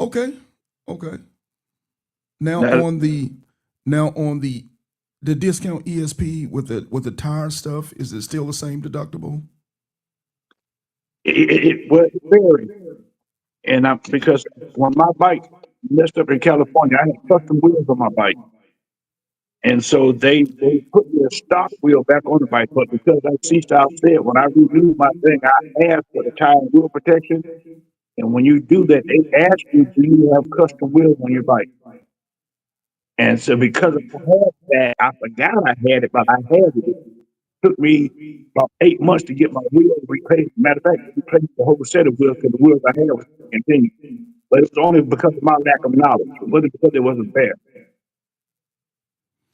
okay, okay. Now Now, on the now on the discount ESP with the tire stuff, is it still the same deductible? it was very, and because when my bike messed up in California, I had custom wheels on my bike. And so they put their stock wheel back on the bike, but because I see style said when I renewed my thing, I asked for the tire and wheel protection. And when you do that, they ask you, do you have custom wheels on your bike? And so because I had that, I forgot I had it, but I had it. It took me about 8 months to get my wheel replaced. Matter of fact, I replaced the whole set of wheels because the wheels I had was continued. But it was only because of my lack of knowledge. It wasn't because it wasn't there.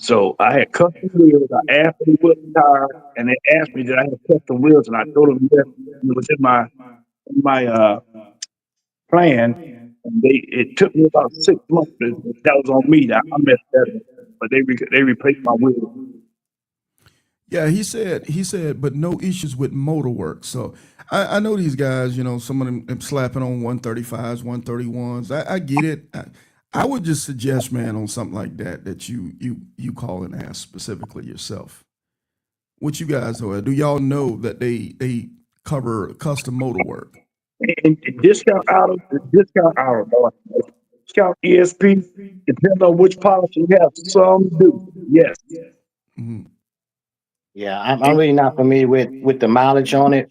So I had custom wheels. I asked for the wheel tire, and they asked me did I have custom wheels, and I told them yes. It was in my plan. And it took me about 6 months. That was on me. I messed that up. But they replaced my wheels. Yeah, he said, but no issues with motor work. So I know these guys, some of them slapping on 135s, 131s. I get it. I would just suggest, man, on something like that, that you call and ask specifically yourself. What you guys know? Do y'all know that they cover custom motor work? And discount hour, boy. Discount ESP, depending on which policy you have. Some do, yes. Hmm. Yeah, I'm really not familiar with the mileage on it.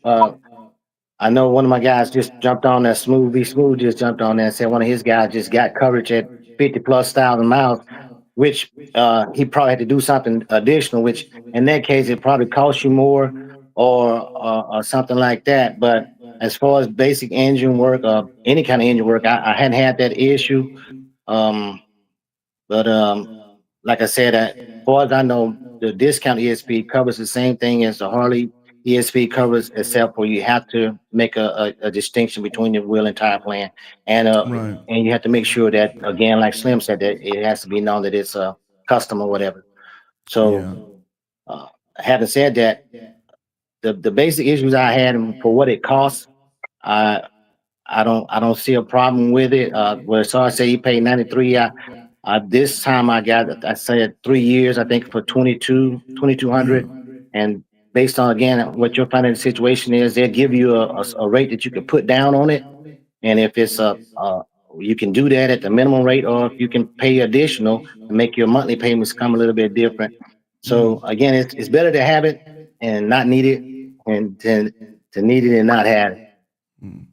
I know one of my guys just jumped on that Smooth just jumped on there and said one of his guys just got coverage at 50 plus thousand miles, which he probably had to do something additional, which in that case it probably cost you more or something like that. But as far as basic engine work, any kind of engine work, I hadn't had that issue. Um, but like I said, as far as I know, the discount ESP covers the same thing as the Harley ESP covers, except for you have to make a distinction between the wheel and tire plan, and Right. and you have to make sure that again, like Slim said, that it has to be known that it's a custom or whatever. So, Yeah. uh, having said that, the basic issues I had and for what it costs, I I don't see a problem with it. Well, so I say you pay 93. This time I got I said 3 years. I think for 2200, and based on again what your financial situation is, they'll give you a rate that you can put down on it, and if it's you can do that at the minimum rate, or if you can pay additional and make your monthly payments come a little bit different. So again, it's better to have it and not need it, and to need it and not have it. Mm.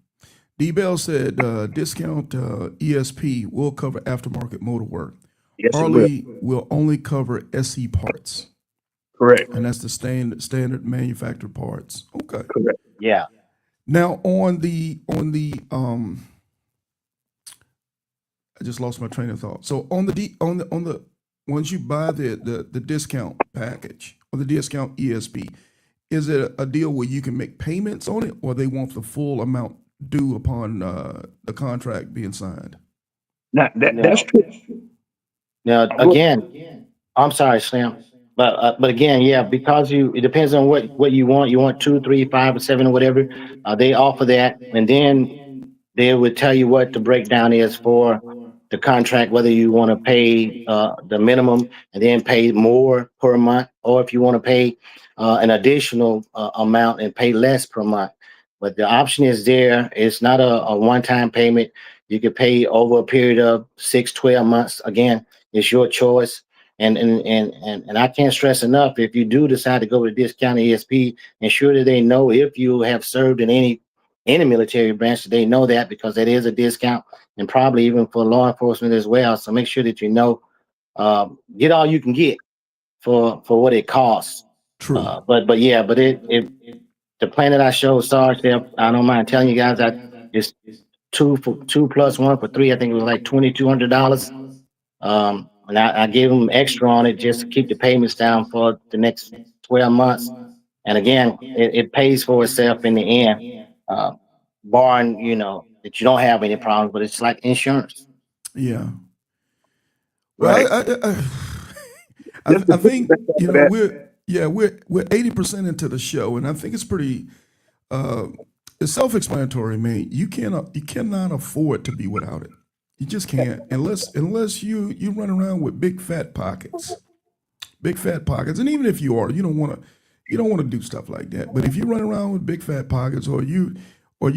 D Bell said discount ESP will cover aftermarket motor work. Yes, it will. Harley will only cover SE parts, Correct. and that's the standard manufactured parts. Okay. Correct. Yeah. Now I just lost my train of thought. So on the once you buy the discount package or the discount ESP, is it a deal where you can make payments on it, or they want the full amount due upon the contract being signed? Now that's No. true. Now again, I'm sorry, Slim, but again, yeah, because it depends on what you want. You want two, three, five, or seven, or whatever. They offer that, and then they would tell you what the breakdown is for the contract, whether you want to pay the minimum and then pay more per month, or if you want to pay an additional amount and pay less per month. But the option is there. It's not a one-time payment. You could pay over a period of 6, 12 months. Again, it's your choice. And I can't stress enough, if you do decide to go with a discounted ESP, ensure that they know if you have served in any military branch, they know that, because that is a discount, and probably even for law enforcement as well. So make sure that you know, get all you can get for what it costs. True. But yeah, but it the plan that I showed Sarge there, I don't mind telling you guys that it's two plus one for three. I think it was like $2,200. And I gave them extra on it just to keep the payments down for the next 12 months. And again, it pays for itself in the end, uh, barring, that you don't have any problems, but it's like insurance. Yeah. Well, Right. Just to I think piggyback off of that, we're 80% into the show, and I think it's pretty uh, it's self-explanatory, man. You cannot afford to be without it. You just can't, unless you run around with big fat pockets, and even if you are, you don't want to do stuff like that. But if you run around with big fat pockets, or you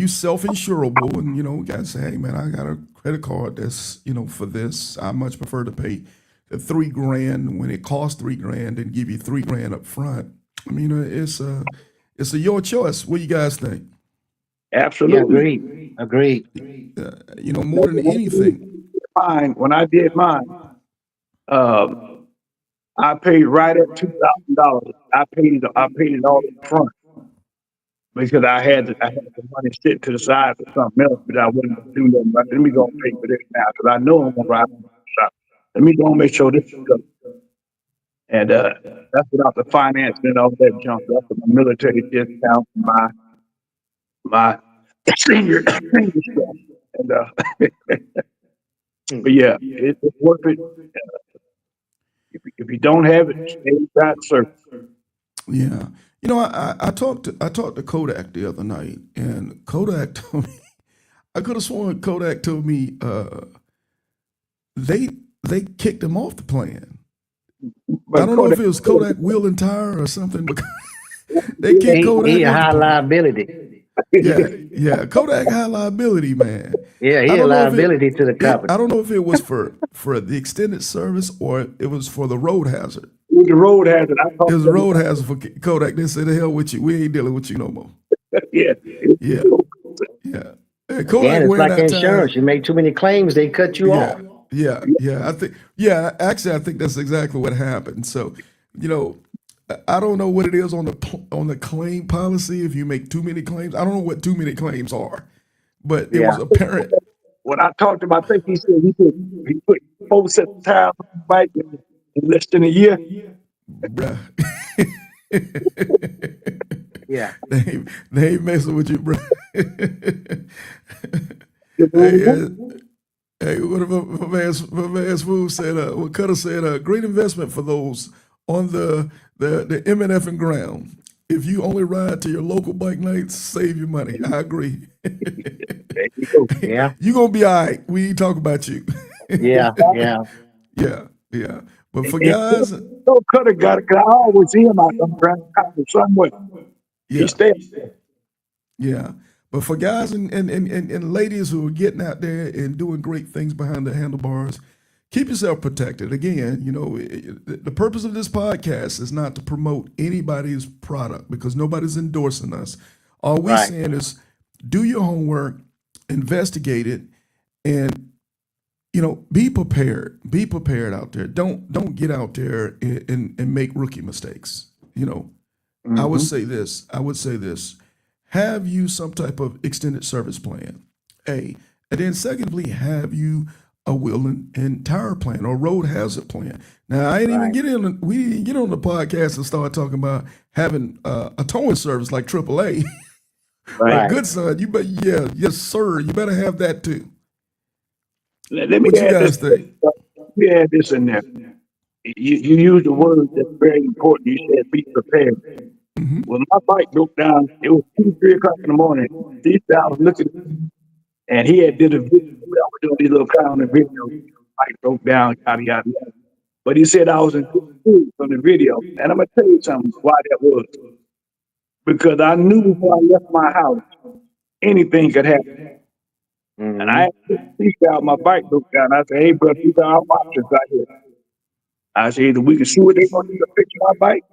self-insurable, and guys say, hey man, I got a credit card that's for this. I much prefer to pay the $3,000 when it costs $3,000 and give you $3,000 up front. I mean, it's your choice. What do you guys think? Yeah, absolutely. agreed. More than anything. Mine, when I did mine, um, I paid right at $2,000. I paid it all up front because I had the money sitting to the side for something else, but I wasn't gonna do nothing. But let me go and pay for this now because I know I'm gonna ride on the shop. Let me go and make sure this is good. And that's without the financing and all that junk. That's with my military discount, my senior stuff. And but yeah, it's worth it. If you don't have it, stay inside the circle. Yeah. I talked to Kodak the other night, and Kodak told me I could have sworn Kodak told me they they kicked him off the plan. I But don't know if it was Kodak Wheel and Tire or something, but they Yeah, kicked he Kodak a off the high plan. liability. Yeah. Kodak high liability, man. Yeah, I he a don't know if it, liability to the it company. I don't know if it was for the extended service or it was for the road hazard. the road hazard, I It talked was to a them road about hazard for Kodak. They said, "The hell with you. We ain't dealing with you no more." it. Yeah. Yeah, yeah. Hey, Again, Kodak it's wearing like that insurance. tire. You make too many claims, they cut you Yeah, off. yeah. I think, yeah. Actually, I think that's exactly what happened. So, you know, I don't know what it is on the claim policy. If you make too many claims, I don't know what too many claims are, but it was Yeah. apparent. When I talked to him, I think he put 4 sets of tires on the bike in less than a year. Bruh. Yeah. They ain't messing with you, bro. You Hey, know, hey, what if my man Smooth said? What Cutter said? Great investment for those on the MNF and ground. If you only ride to your local bike nights, save your money. I agree. there you go. Yeah. You gonna be all right. We ain't talking about you. Yeah. Yeah. Yeah, yeah. But for And guys, no Cutter got it, 'cause I always see him out there around somewhere. He yeah, stayed. yeah. But for guys and ladies who are getting out there and doing great things behind the handlebars, keep yourself protected. Again, you know, the purpose of this podcast is not to promote anybody's product because nobody's endorsing us. All we Right. saying is do your homework, investigate it, and you know, be prepared. Be prepared out there. Don't get out there and make rookie mistakes. You know, I would Hmm. say this. I would say this. Have you some type of extended service plan? A. And then secondly, have you a wheel and tire plan or road hazard plan? Now I ain't even Right. get in. We didn't get on the podcast and start talking about having a towing service like AAA. Well, Right. Right. good son, you bet. Yeah, yes, sir. You better have that too. Let me What you add this. guys think? Let me add this in there. You use the word that's very important. You said be prepared. When my bike broke down, it was 2, 3 o'clock in the morning. These guys was looking, and he had did a video. I was doing these little kind of video. Bike broke down, yada yada yada. But he said I was in good mood from the video, and I'm gonna tell you something why that was. Because I knew before I left my house, anything could happen. And I Hmm. had to speak out my bike broke down. I said, "Hey, bro, these are our options right here." I said, "Either we can see what they're gonna do to fix my bike.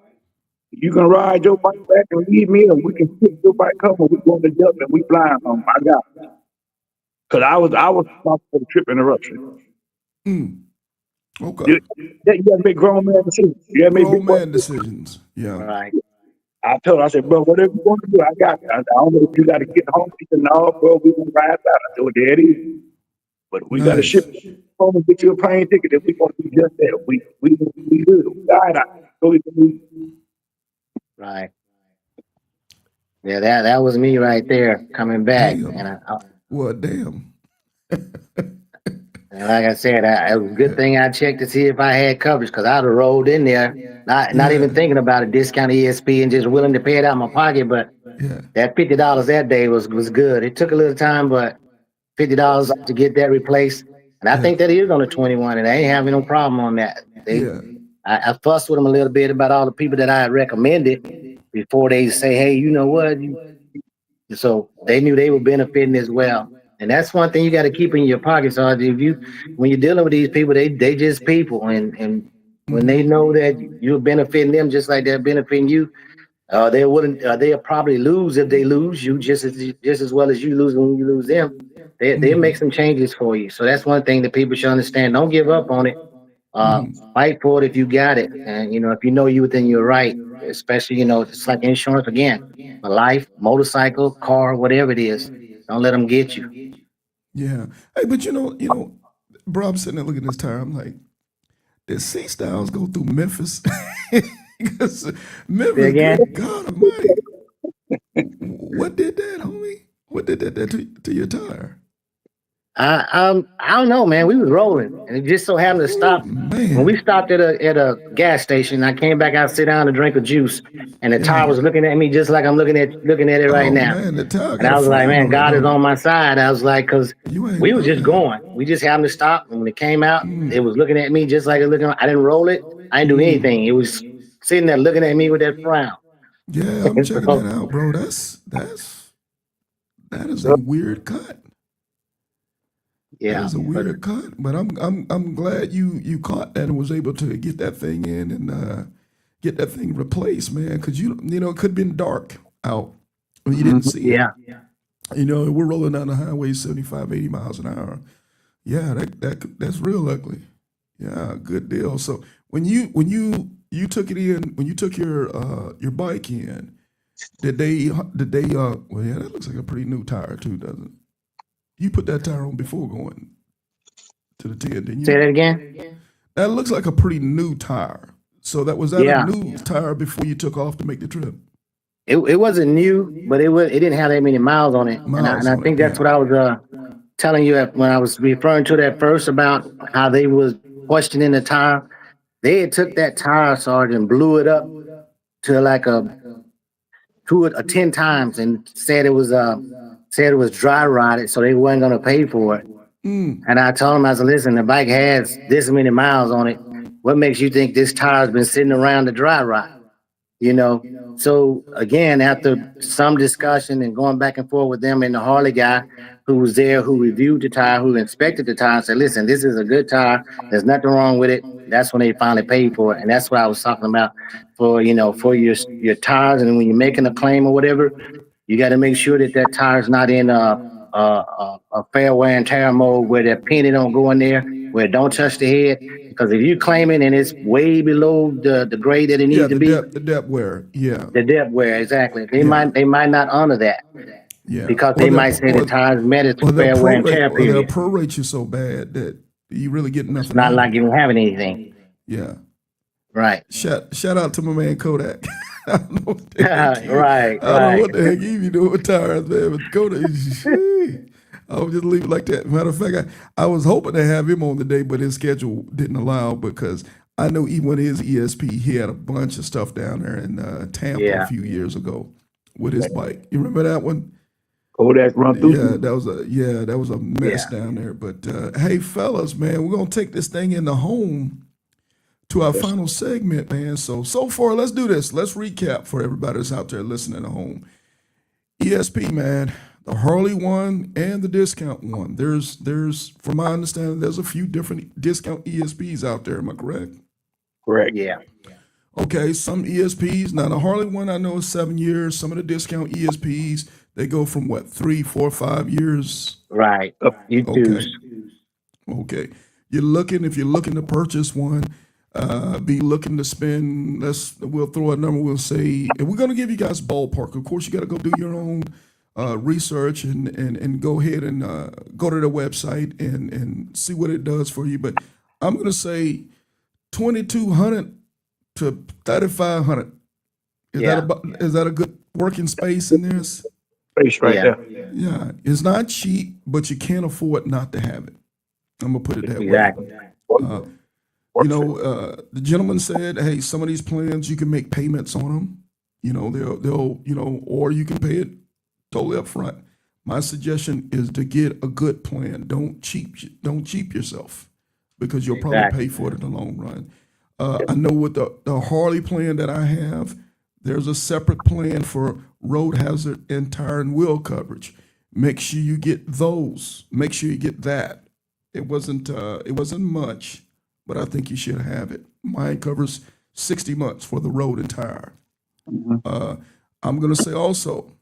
You can ride your bike back and leave me, and we can fix your bike home, and we going to jump and we flying home." I got because I was responsible for the trip interruption. Okay. You, you got to make grown man decisions. You got to make big Grown boy man decisions. decisions. Yeah. Right. I told her, I said, "Bro, whatever you want to do, I got you." I said, "I don't know if you got to get home." He said, "No, bro, we gonna ride out." I said, "Well, there it is. But we got to ship Nice. home and get you a plane ticket, and we gonna do just that. We good. We got it. So we Right. Yeah. That was me right there coming back, and Damn. Well, damn. and like I said, it was a good thing I checked to see if I had coverage because I'd have rolled in there, not Yeah. even thinking about a discount ESP and just willing to pay it out of my pocket. But Yeah. that $50 that day was good. It took a little time, but $50 to get that replaced. And I Yeah. think that is on the 21, and I ain't having no problem on that. Yeah. I fussed with them a little bit about all the people that I had recommended before they say, hey, you know what? So they knew they were benefiting as well. And that's one thing you got to keep in your pocket. So if you, when you're dealing with these people, they just people, and when they know that you're benefiting them just like they're benefiting you, they wouldn't. They'll probably lose if they lose you just as well as you lose when you lose them. They'll make some changes for you. So that's one thing that people should understand. Don't give up on it. Fight for it if you got it, and if you know you within your right. Especially it's like insurance again, a life, motorcycle, car, whatever it is. Don't let them get you. Yeah. Hey, but bro, I'm sitting there looking at this tire. I'm like, did C Styles go through Memphis? Because Say Memphis, again. good God Almighty, what did that, homie? What did that to your tire? I don't know, man. We was rolling, and it just so happened to Oh stop when we man, stopped at a gas station. I came back out, sit down, to drink a juice, and the tire yeah. was looking at me just like I'm looking at it right Oh now. man, the tire And got I a was like, frown man, on it, God is don't it? on my side. I was like, because You ain't we was just lying. going. We just happened to stop, and when it came out, it Mm, was looking at me just like it looking. I didn't roll it. I didn't do mm. anything. It was sitting there looking at me with that frown. Yeah, I'm checking that So out, bro. That is a So, weird cut. That yeah, is a but weird cut, but I'm glad you caught that and was able to get that thing in and get that thing replaced, man. Because you know it could have been dark out when you didn't mhm. see it. yeah, You know, we're rolling down the highway 75, 80 miles an hour. Yeah, that's real ugly. Yeah, good deal. So when you took it in, when you took your bike in, did they well yeah, that looks like a pretty new tire too, doesn't it? You put that tire on before going to the 10, didn't say you? that again. That looks like a pretty new tire. So that was that a Yeah, new tire before you took off to make the trip? it wasn't new, but it didn't have that many miles on it, and I, Miles and I on it, think that's yeah. what I was telling you when I was referring to that first about how they was questioning the tire. They had took that tire, Sergeant, and blew it up to like a 10 times and said it was dry rotted, so they wasn't gonna pay for it. Mm. And I told them, I said, listen, the bike has this many miles on it. What makes you think this tire's been sitting around to dry rot? You know. So again, after some discussion and going back and forth with them and the Harley guy who was there, who reviewed the tire, who inspected the tire, and said, "Listen, this is a good tire. There's nothing wrong with it." That's when they finally paid for it, and that's what I was talking about for your tires. And when you're making a claim or whatever, you got to make sure that that tire's not in a fair wear and tear mode where that penny don't go in there, where it don't touch the head. Because if you claim it and it's way below the grade that it Yeah, needs to be, the depth wear. Yeah. the depth wear, exactly. They Yeah. might not honor that Yeah. because they might say the tire's met its fair wear and tear Or they'll period. prorate you so bad that you really get It's nothing not out of like it. you don't have anything. Yeah. Right. Shout out to my man Kodak. I don't know what the heck Right, I don't know right. what the heck he be doing with tires, man. But Kodak, I would just leave it like that. Matter of fact, I was hoping to have him on today, but his schedule didn't allow because I know even with his ESP, he had a bunch of stuff down there in Tampa a Yeah. few years ago with his bike. You remember that one? Kodak run through Yeah, you. that was a mess Yeah. down there. But hey, fellas, man, we're gonna take this thing into home to our Yes. final segment, man. So far, let's do this. Let's recap for everybody that's out there listening at home. ESP, man, the Harley one and the discount one. There's from my understanding, there's a few different discount ESPs out there. Am I correct? Correct. Yeah. Okay, some ESPs. Now the Harley one I know is 7 years. Some of the discount ESPs they go from what 3, 4, 5 years. Right. Up. You Okay, choose. okay. If you're looking to purchase one, be looking to spend. We'll throw a number. We'll say, and we're gonna give you guys ballpark. Of course, you got to go do your own research and go ahead and go to the website and see what it does for you. But I'm gonna say 2,200 to 3,500. Yeah. Is that a good working space in this? Space right Yeah. there. Yeah, it's not cheap, but you can't afford not to have it. I'm gonna put it that way. Exactly. Uh, Work for the gentleman said, "Hey, some of these plans you can make payments on them. You know, they'll or you can pay it totally up front." My suggestion is to get a good plan. Don't cheap yourself because you'll probably Exactly. pay for it in the long run. I know with the Harley plan that I have, there's a separate plan for road hazard and tire and wheel coverage. Make sure you get those. Make sure you get that. It wasn't much, but I think you should have it. Mine covers 60 months for the road and tire. Mhm. I'm gonna say also,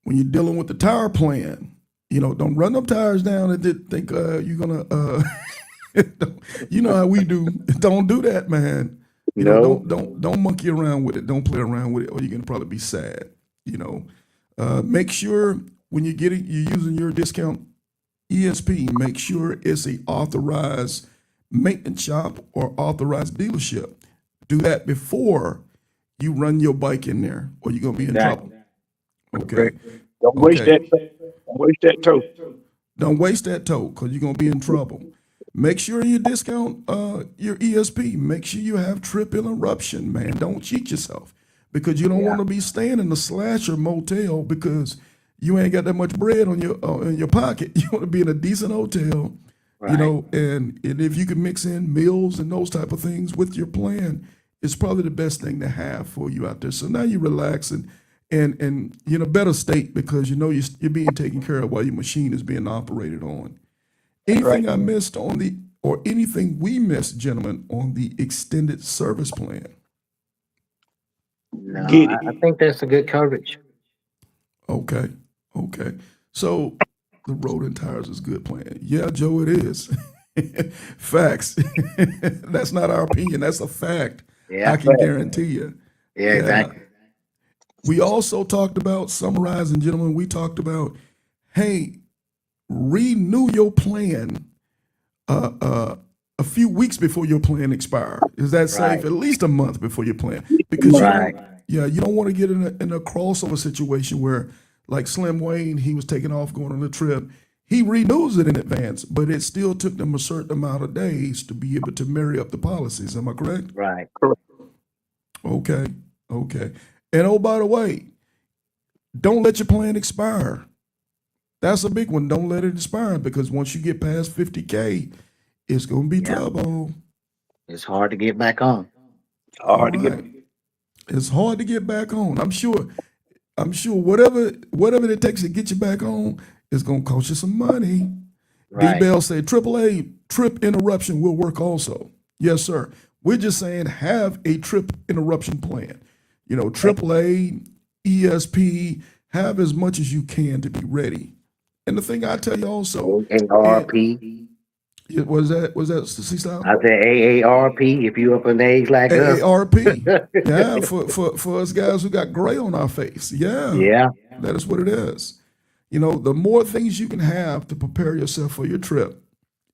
when you're dealing with the tire plan, don't run them tires down and think you're gonna you know how we do. Don't do that, man. No. Don't monkey around with it. Don't play around with it, or you're gonna probably be sad. Make sure when you're using your discount ESP, make sure it's a authorized maintenance shop or authorized dealership. Do that before you run your bike in there, or you're gonna be in Exactly. trouble. Okay. Correct. Don't waste Okay. that. Don't waste that toe. Don't waste that tow because you're gonna be in trouble. Make sure you discount your ESP. Make sure you have trip interruption, man. Don't cheat yourself because you don't want to be staying in the slasher motel because you ain't got that much bread on your in your pocket. You want to be in a decent hotel, you know, and if you can mix in meals and those type of things with your plan, it's probably the best thing to have for you out there. So now you relax and you're in a better state because you know you're being taken care of while your machine is being operated on. Anything I missed on or anything we missed, gentlemen, on the extended service plan? No, Get I it. think that's a good coverage. Okay, okay. So the road and tires is good plan. Yeah, Joe, it is. Facts. That's not our opinion. That's a fact. Yeah. I can guarantee you. Yeah, Yeah. exactly. We also talked about summarizing, gentlemen. We talked about, hey, renew your plan a few weeks before your plan expire. Is that safe? Right. At least a month before your plan, because you Right. don't. Yeah, you don't want to get in a crossover situation where, like Slim Wayne, he was taking off going on a trip. He renews it in advance, but it still took them a certain amount of days to be able to marry up the policies. Am I correct? Right. Okay, okay. And oh, by the way, don't let your plan expire. That's a big one. Don't let it expire because once you get past 50K, it's going to be Yeah. trouble. It's hard to get back on. All Hard to get. right. It's hard to get back on. I'm sure whatever it takes to get you back on is going to cost you some money. Right. D-Bell said AAA trip interruption will work also. Yes, sir. We're just saying have a trip interruption plan. You know, AAA, ESP, have as much as you can to be ready. And the thing I tell you also, AARP. was that C-Style? I said AARP if you up in age like us. AARP. Yeah, for us guys who got gray on our face. Yeah. Yeah. That is what it is. You know, the more things you can have to prepare yourself for your trip,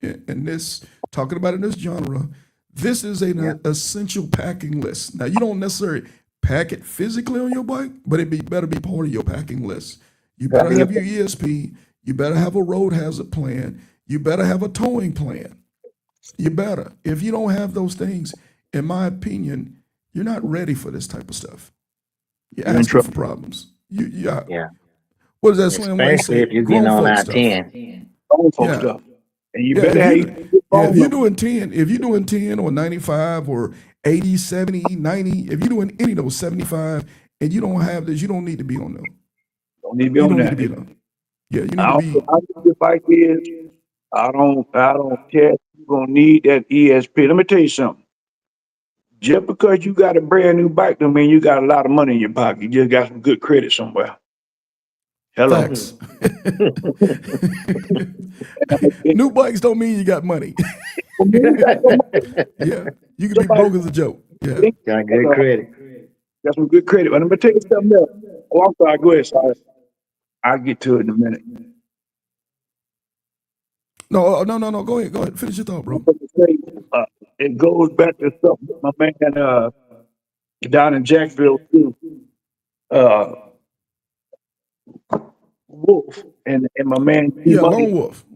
and this, talking about in this genre, this is an essential packing list. Now, you don't necessarily pack it physically on your bike, but better be part of your packing list. You better have your ESP. You better have a road hazard plan. You better have a towing plan. You better. If you don't have those things, in my opinion, you're not ready for this type of stuff. You're asking for problems. Yeah. What does that Slim Wayne Especially say? if you're getting Grown on folk our stuff. 10. Old folk Yeah. stuff. And you Yeah, better have your if you're doing 10, or 95 or 80, 70, 90, if you're doing any of those 75 and you don't have this, you don't need to be on them. don't need to be You on don't need that. to be on them. Yeah, you need I to don't be. care how good your bike is. I don't care if you're gonna need that ESP. Let me tell you something. Just because you got a brand new bike don't mean you got a lot of money in your pocket. You just got some good credit somewhere. Hello. Facts. New bikes don't mean you got money. Yeah, you can be broke as a joke. Yeah. Got good credit. Got some good credit. But let me tell you something else. Oh, I'm sorry. Go ahead. Sorry. I'll get to it in a minute. No. Go ahead. Finish your thought, bro. It goes back to something my man down in Jacksonville too. Uh, Wolf and my man G Yeah, Money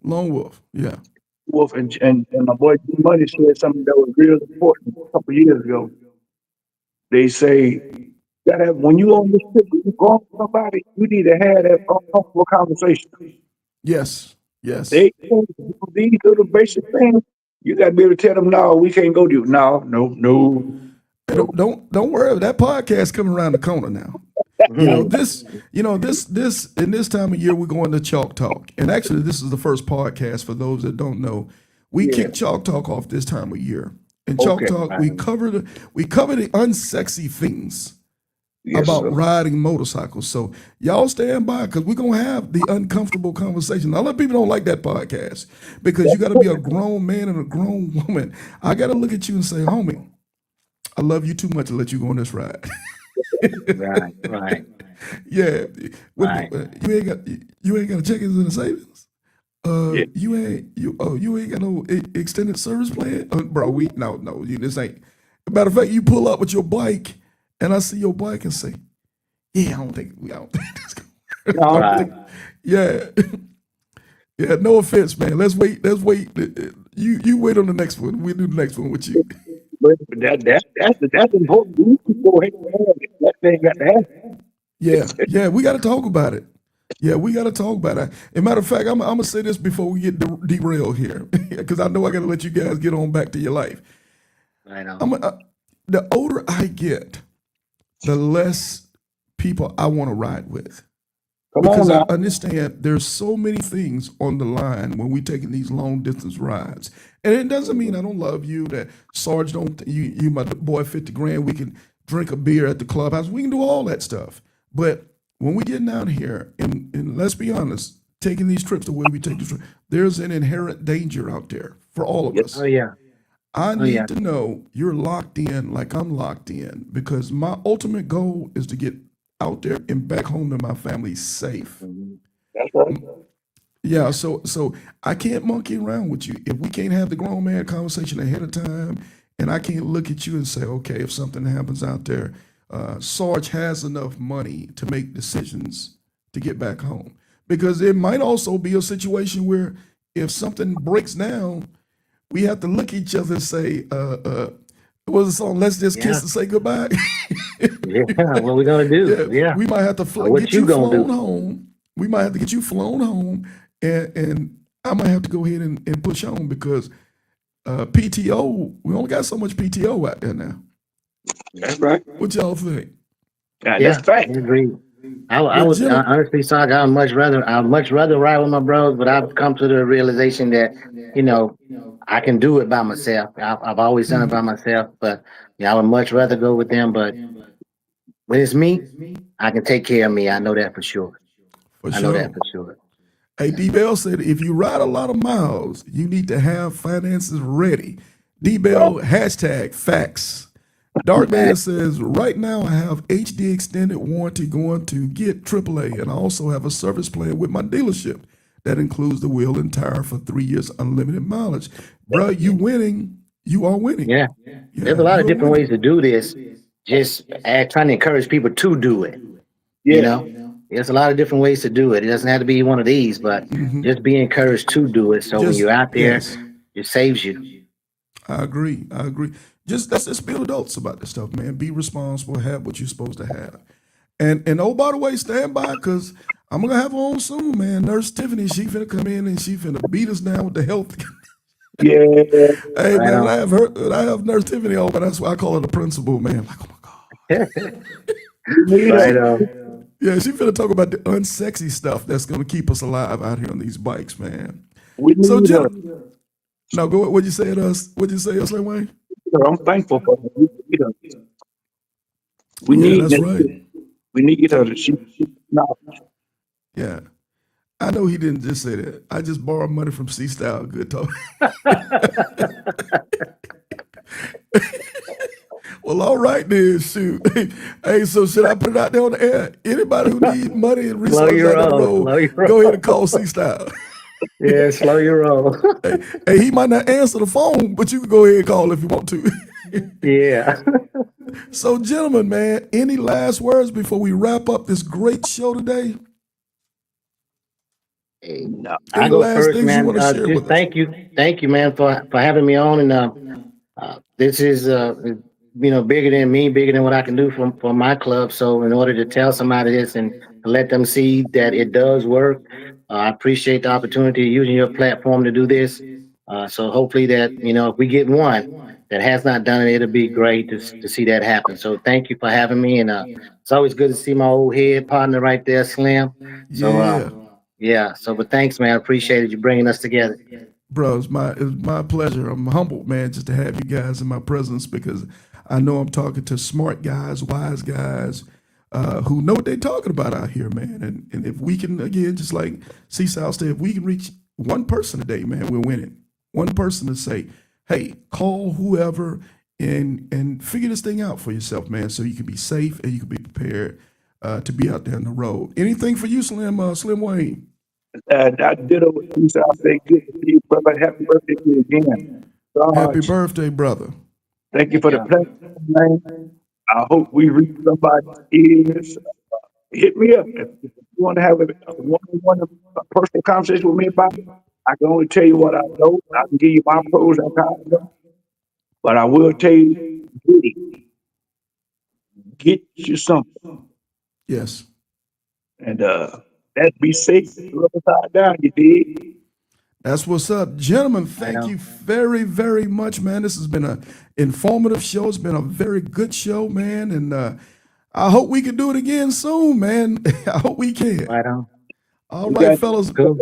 Lone Wolf. Yeah. Wolf and my boy G Money said something that was real important a couple years ago. They say gotta have, when you on this trip, when you go with somebody, you need to have that uncomfortable conversation. Yes. These are the basic things. You gotta be able to tell them, no, we can't go to. No. Don't worry. That podcast coming around the corner now. This in this time of year we're going to Chalk Talk, and actually this is the first podcast for those that don't know. We kick Chalk Talk off this time of year. In Chalk Talk, we cover the unsexy things about riding motorcycles. So y'all stand by because we're gonna have the uncomfortable conversation. A lot of people don't like that podcast because you got to be a grown man and a grown woman. I got to look at you and say, homie, I love you too much to let you go on this ride. Right. Yeah. Right. You ain't got a check in the savings. You ain't got no extended service plan, bro. This ain't. Matter of fact, you pull up with your bike, and I see your bike and say, "Yeah, I don't think this." No, Right. Yeah, yeah. No offense, man. Let's wait. Let's wait. You wait on the next one. We'll do the next one with you. but that's important. We need to go ahead and have it. That thing got to happen. Yeah, yeah. We got to talk about it. Yeah, we got to talk about it. As a matter of fact, I'm gonna say this before we get derailed here, because I know I got to let you guys get on back to your life. I know. The older I get, the less people I want to ride with. Come on Because I now. understand there's so many things on the line when we taking these long distance rides, and it doesn't mean I don't love you. That Sarge don't you my boy 50 grand. We can drink a beer at the clubhouse. We can do all that stuff. But when we getting out here, and let's be honest, taking these trips the way we take these trips, there's an inherent danger out there for all of Yes. Oh us. yeah. I Oh yeah. need to know you're locked in like I'm locked in because my ultimate goal is to get out there and back home to my family safe. Mhm. That's right. Yeah, so I can't monkey around with you. If we can't have the grown man conversation ahead of time, and I can't look at you and say, okay, if something happens out there, Sarge has enough money to make decisions to get back home. Because it might also be a situation where if something breaks down, we have to look at each other and say, what was the song? Let's just kiss Yeah. and say goodbye. Yeah. What we gonna do? Yeah, Yeah. we might have to What get you you gonna flown do? home. We might have to get you flown home, and I might have to go ahead and push on because PTO. We only got so much PTO out there now. That's right. What y'all think? That's Yeah. I fact. agree. I Well, would gentlemen, honestly, Sarge, I'd much rather ride with my bros, but I've come to the realization that, you know, I can do it by myself. I've always done it by myself, but yeah, I would much rather go with them. But when it's me, I can take care of me. I know that for sure. for I know that sure. for sure. Hey, D Bell said if you ride a lot of miles, you need to have finances ready. D Bell hashtag facts. Darkman says right now I have HD extended warranty going to get AAA, and I also have a service plan with my dealership that includes the wheel and tire for 3 years unlimited mileage. Bro, you winning. You are winning. Yeah. There's a Yeah, lot you of are different ways winning. to do this. Just trying to encourage people to do it. You Yeah. know, there's a lot of different ways to do it. It doesn't have to be one of these, but just be encouraged to do it. So when Just you're out there, yes. it saves you. I agree. I agree. Just let's just be adults about this stuff, man. Be responsible. Have what you're supposed to have. And oh, by the way, stand by because I'm gonna have her on soon, man. Nurse Tiffany, she finna come in and she finna beat us down with the health. Yeah. Hey, Right man, on. when I have Nurse Tiffany on, but that's why I call her the principal, man. I'm like, oh my god. We need Right them. on. Yeah, she finna talk about the unsexy stuff that's gonna keep us alive out here on these bikes, man. We So, need her. no, go. What'd you say to us? What'd you say, us, Lil Wayne? I'm thankful for her. We need her. We Yeah, need that's that. right. We need her. She no. Yeah. I know he didn't just say that. I just borrowed money from C Style Good Talk. Well, all right then, shoot. Hey, so should I put it out there on the air? Anybody who needs money and Slow resources your out there the roll. road, Slow your go ahead and roll. call C Style. Yeah, slow your roll. Hey, he might not answer the phone, but you can go ahead and call if you want to. Yeah. So, gentlemen, man, any last words before we wrap up this great show today? Hey, No. I Any go last first, things you man. want to share Just with us? thank you, man, for having me on. And this is bigger than me, bigger than what I can do for my club. So in order to tell somebody this and to let them see that it does work, I appreciate the opportunity of using your platform to do this. So hopefully that if we get one that has not done it, it'll be great to see that happen. So thank you for having me, and it's always good to see my old head partner right there, Slim. So Yeah. yeah. So but thanks, man. I appreciate you bringing us together. Bro, it's my pleasure. I'm humbled, man, just to have you guys in my presence because I know I'm talking to smart guys, wise guys, who know what they're talking about out here, man. And if we can, again, just like Seaside said, if we can reach one person today, man, we're winning. One person to say, hey, call whoever and figure this thing out for yourself, man, so you can be safe and you can be prepared to be out there on the road. Anything for you, Slim Wayne? I did over to you, so I say good to see you, brother. Happy birthday to you again. Happy Gosh, birthday, brother. thank you for the Yeah. platform, man. I hope we reach somebody's ears. Hit me up. want to have a one-on-one personal conversation with me about it, I can only tell you what I know. I can give you my pros and cons, but I will tell you, get it. Get you something. Yes. And that be safe. Look upside down, you dig? That's what's up. Gentlemen, Right thank on. you very, very much, man. This has been an informative show. It's been a very good show, man. And I hope we can do it again soon, man. I hope we can. Right on. All You right, got fellas. Cool.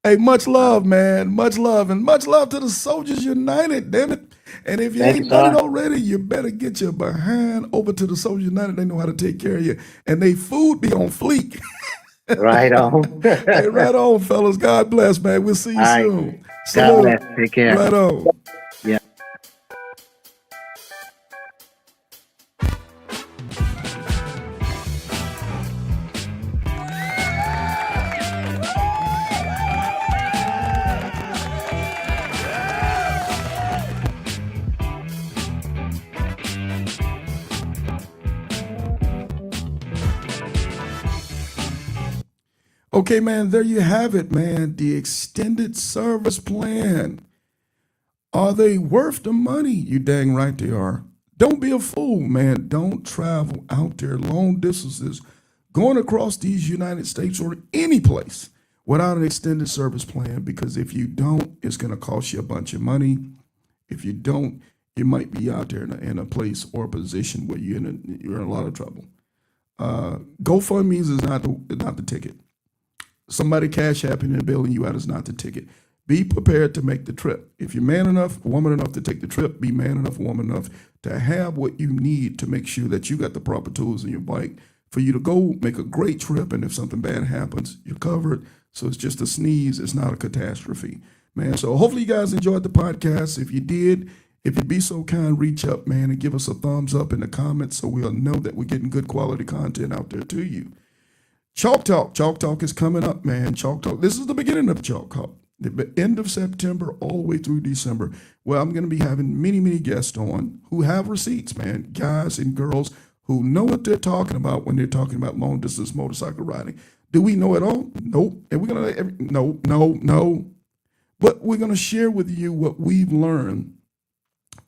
Hey, much All right. love, man. Much love. And much love to the Soldiers United, damn it. And if you Thank you, ain't done it sir. already, you better get your behind over to the Soldiers United. They know how to take care of you. And they food be on fleek. Right on. Hey, right on, fellas. God bless, man. We'll see All you right. soon. God Salute. bless. Take care. Right on. Yeah. Okay, man, there you have it, man. The extended service plan. Are they worth the money? You dang right they are. Don't be a fool, man. Don't travel out there long distances going across these United States or any place without an extended service plan, because if you don't, it's going to cost you a bunch of money. If you don't, you might be out there in a place or a position where you're in a lot of trouble. GoFundMe is not the ticket. Somebody cash apping and bailing you out is not the ticket. Be prepared to make the trip. If you're man enough, woman enough to take the trip, be man enough, woman enough to have what you need to make sure that you got the proper tools in your bike for you to go make a great trip. And if something bad happens, you're covered. So it's just a sneeze. It's not a catastrophe, man. So hopefully you guys enjoyed the podcast. If you did, if you'd be so kind, reach up, man, and give us a thumbs up in the comments so we'll know that we're getting good quality content out there to you. Chalk Talk. Chalk Talk is coming up, man. Chalk Talk. This is the beginning of Chalk Talk. The end of September all the way through December. Well, I'm going to be having many, many guests on who have receipts, man. Guys and girls who know what they're talking about when they're talking about long distance motorcycle riding. Do we know it all? Nope. And we're going to, no. But we're going to share with you what we've learned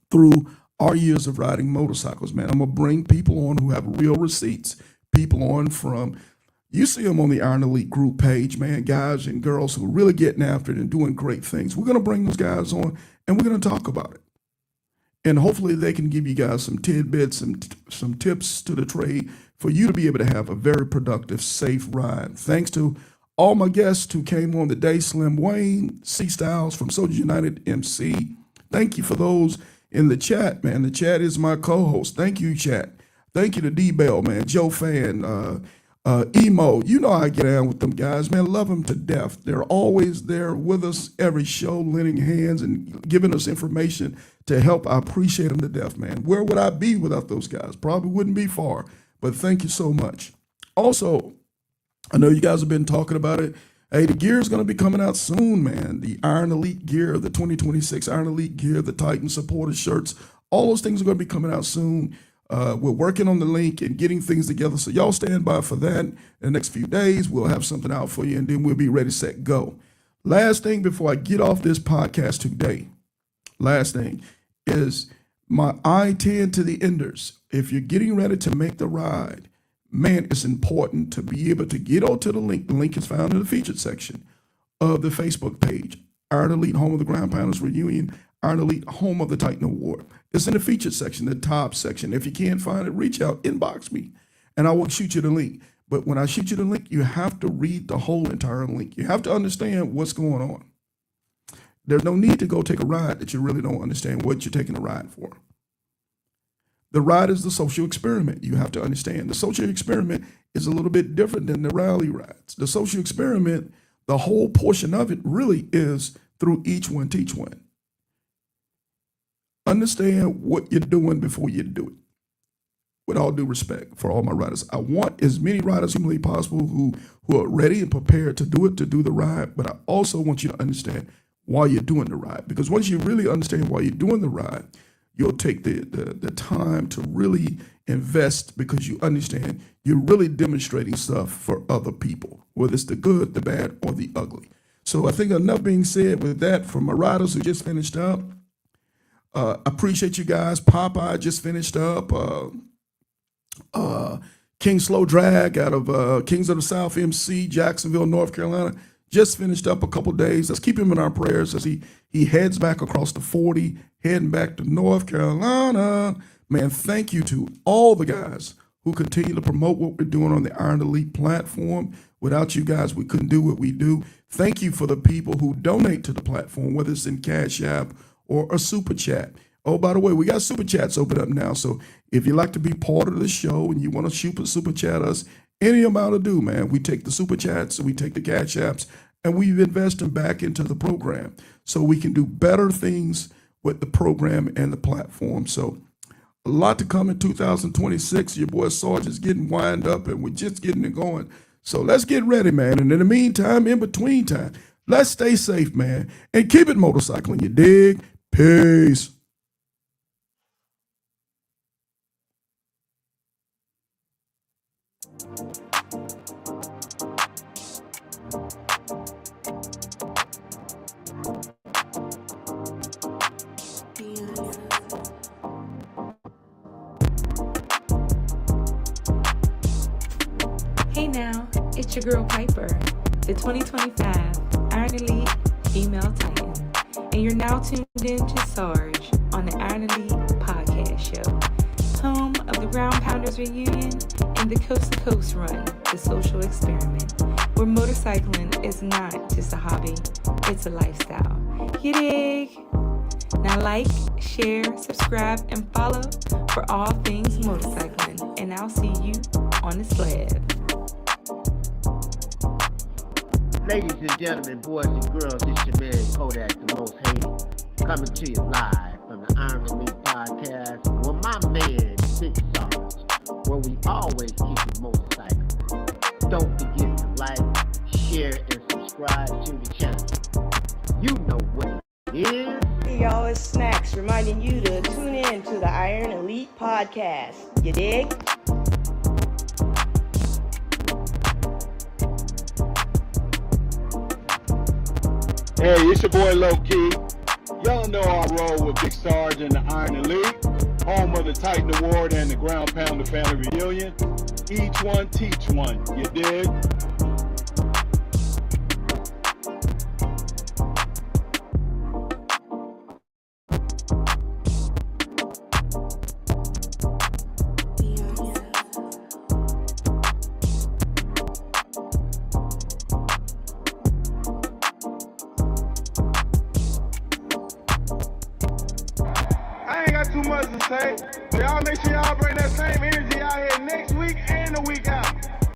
through our years of riding motorcycles, man. I'm going to bring people on who have real receipts, people on from, you see them on the Iron Elite group page, man, guys and girls who are really getting after it and doing great things. We're going to bring those guys on and we're going to talk about it. And hopefully they can give you guys some tidbits, some tips to the trade for you to be able to have a very productive, safe ride. Thanks to all my guests who came on today, Slim Wayne, C Styles from Soldiers United MC. Thank you for those in the chat, man. The chat is my co-host. Thank you, chat. Thank you to D-Bell, man, Joe Fan, Emo. You know how I get down with them guys, man. Love them to death. They're always there with us every show, lending hands and giving us information to help. I appreciate them to death, man. Where would I be without those guys? Probably wouldn't be far, but thank you so much. Also, I know you guys have been talking about it. Hey, the gear is going to be coming out soon, man. The Iron Elite gear, the 2026 Iron Elite gear, the Titan supporter shirts, all those things are going to be coming out soon. We're working on the link and getting things together. So y'all stand by for that. In the next few days, we'll have something out for you and then we'll be ready, set, go. Last thing before I get off this podcast today, last thing is my I-10 to the enders. If you're getting ready to make the ride, man, it's important to be able to get onto the link. The link is found in the featured section of the Facebook page. Iron Elite Home of the Ground Pounders Reunion, Iron Elite Home of the Titan Award. It's in the featured section, the top section. If you can't find it, reach out, inbox me, and I will shoot you the link. But when I shoot you the link, you have to read the whole entire link. You have to understand what's going on. There's no need to go take a ride that you really don't understand what you're taking a ride for. The ride is the social experiment. You have to understand the social experiment is a little bit different than the rally rides. The social experiment, the whole portion of it really is through each one, teach one. Understand what you're doing before you do it. With all due respect for all my riders, I want as many riders humanly possible who are ready and prepared to do it, to do the ride. But I also want you to understand why you're doing the ride. Because once you really understand why you're doing the ride, you'll take the time to really invest because you understand you're really demonstrating stuff for other people, whether it's the good, the bad, or the ugly. So I think enough being said with that from my riders who just finished up. Appreciate you guys. Popeye just finished up. King Slow Drag out of Kings of the South MC, Jacksonville, North Carolina, just finished up a couple days. Let's keep him in our prayers as he heads back across the 40, heading back to North Carolina. Man, thank you to all the guys who continue to promote what we're doing on the Iron Elite platform. Without you guys, we couldn't do what we do. Thank you for the people who donate to the platform, whether it's in Cash App or a Super Chat. Oh, by the way, we got Super Chats open up now. So if you'd like to be part of the show and you want to Super Chat us, any amount of do, man. We take the Super Chats and we take the Cash Apps and we invest them back into the program so we can do better things with the program and the platform. So a lot to come in 2026. Your boy Sarge is getting wind up and we're just getting it going. So let's get ready, man. And in the meantime, in between time, let's stay safe, man. And keep it motorcycling, you dig? Peace. Hey now, it's your girl Piper, the 2025 Iron Elite Female Titan, and you're now tuned in to Sarge on the Iron Elite Podcast Show, home of the Ground Pounders Reunion and the Coast to Coast Run, the social experiment, where motorcycling is not just a hobby, it's a lifestyle. You dig? Now like, share, subscribe, and follow for all things motorcycling, and I'll see you on the sled. Ladies and gentlemen, boys and girls, it's your man Kodak, the most hated, coming to you live from the Iron Elite Podcast with my man Big Sarge, where we always keep it motorcycle. Don't forget to like, share, and subscribe to the channel. You know what it is. Hey y'all, it's Snacks reminding you to tune in to the Iron Elite Podcast. You dig? Hey, it's your boy Low Key. Y'all know I roll with Big Sarge and the Iron Elite, home of the Titan Award and the Ground Pounder Family Reunion. Each one teach one, you dig? I ain't got too much to say, but y'all make sure y'all bring that same energy out here next week and the week out.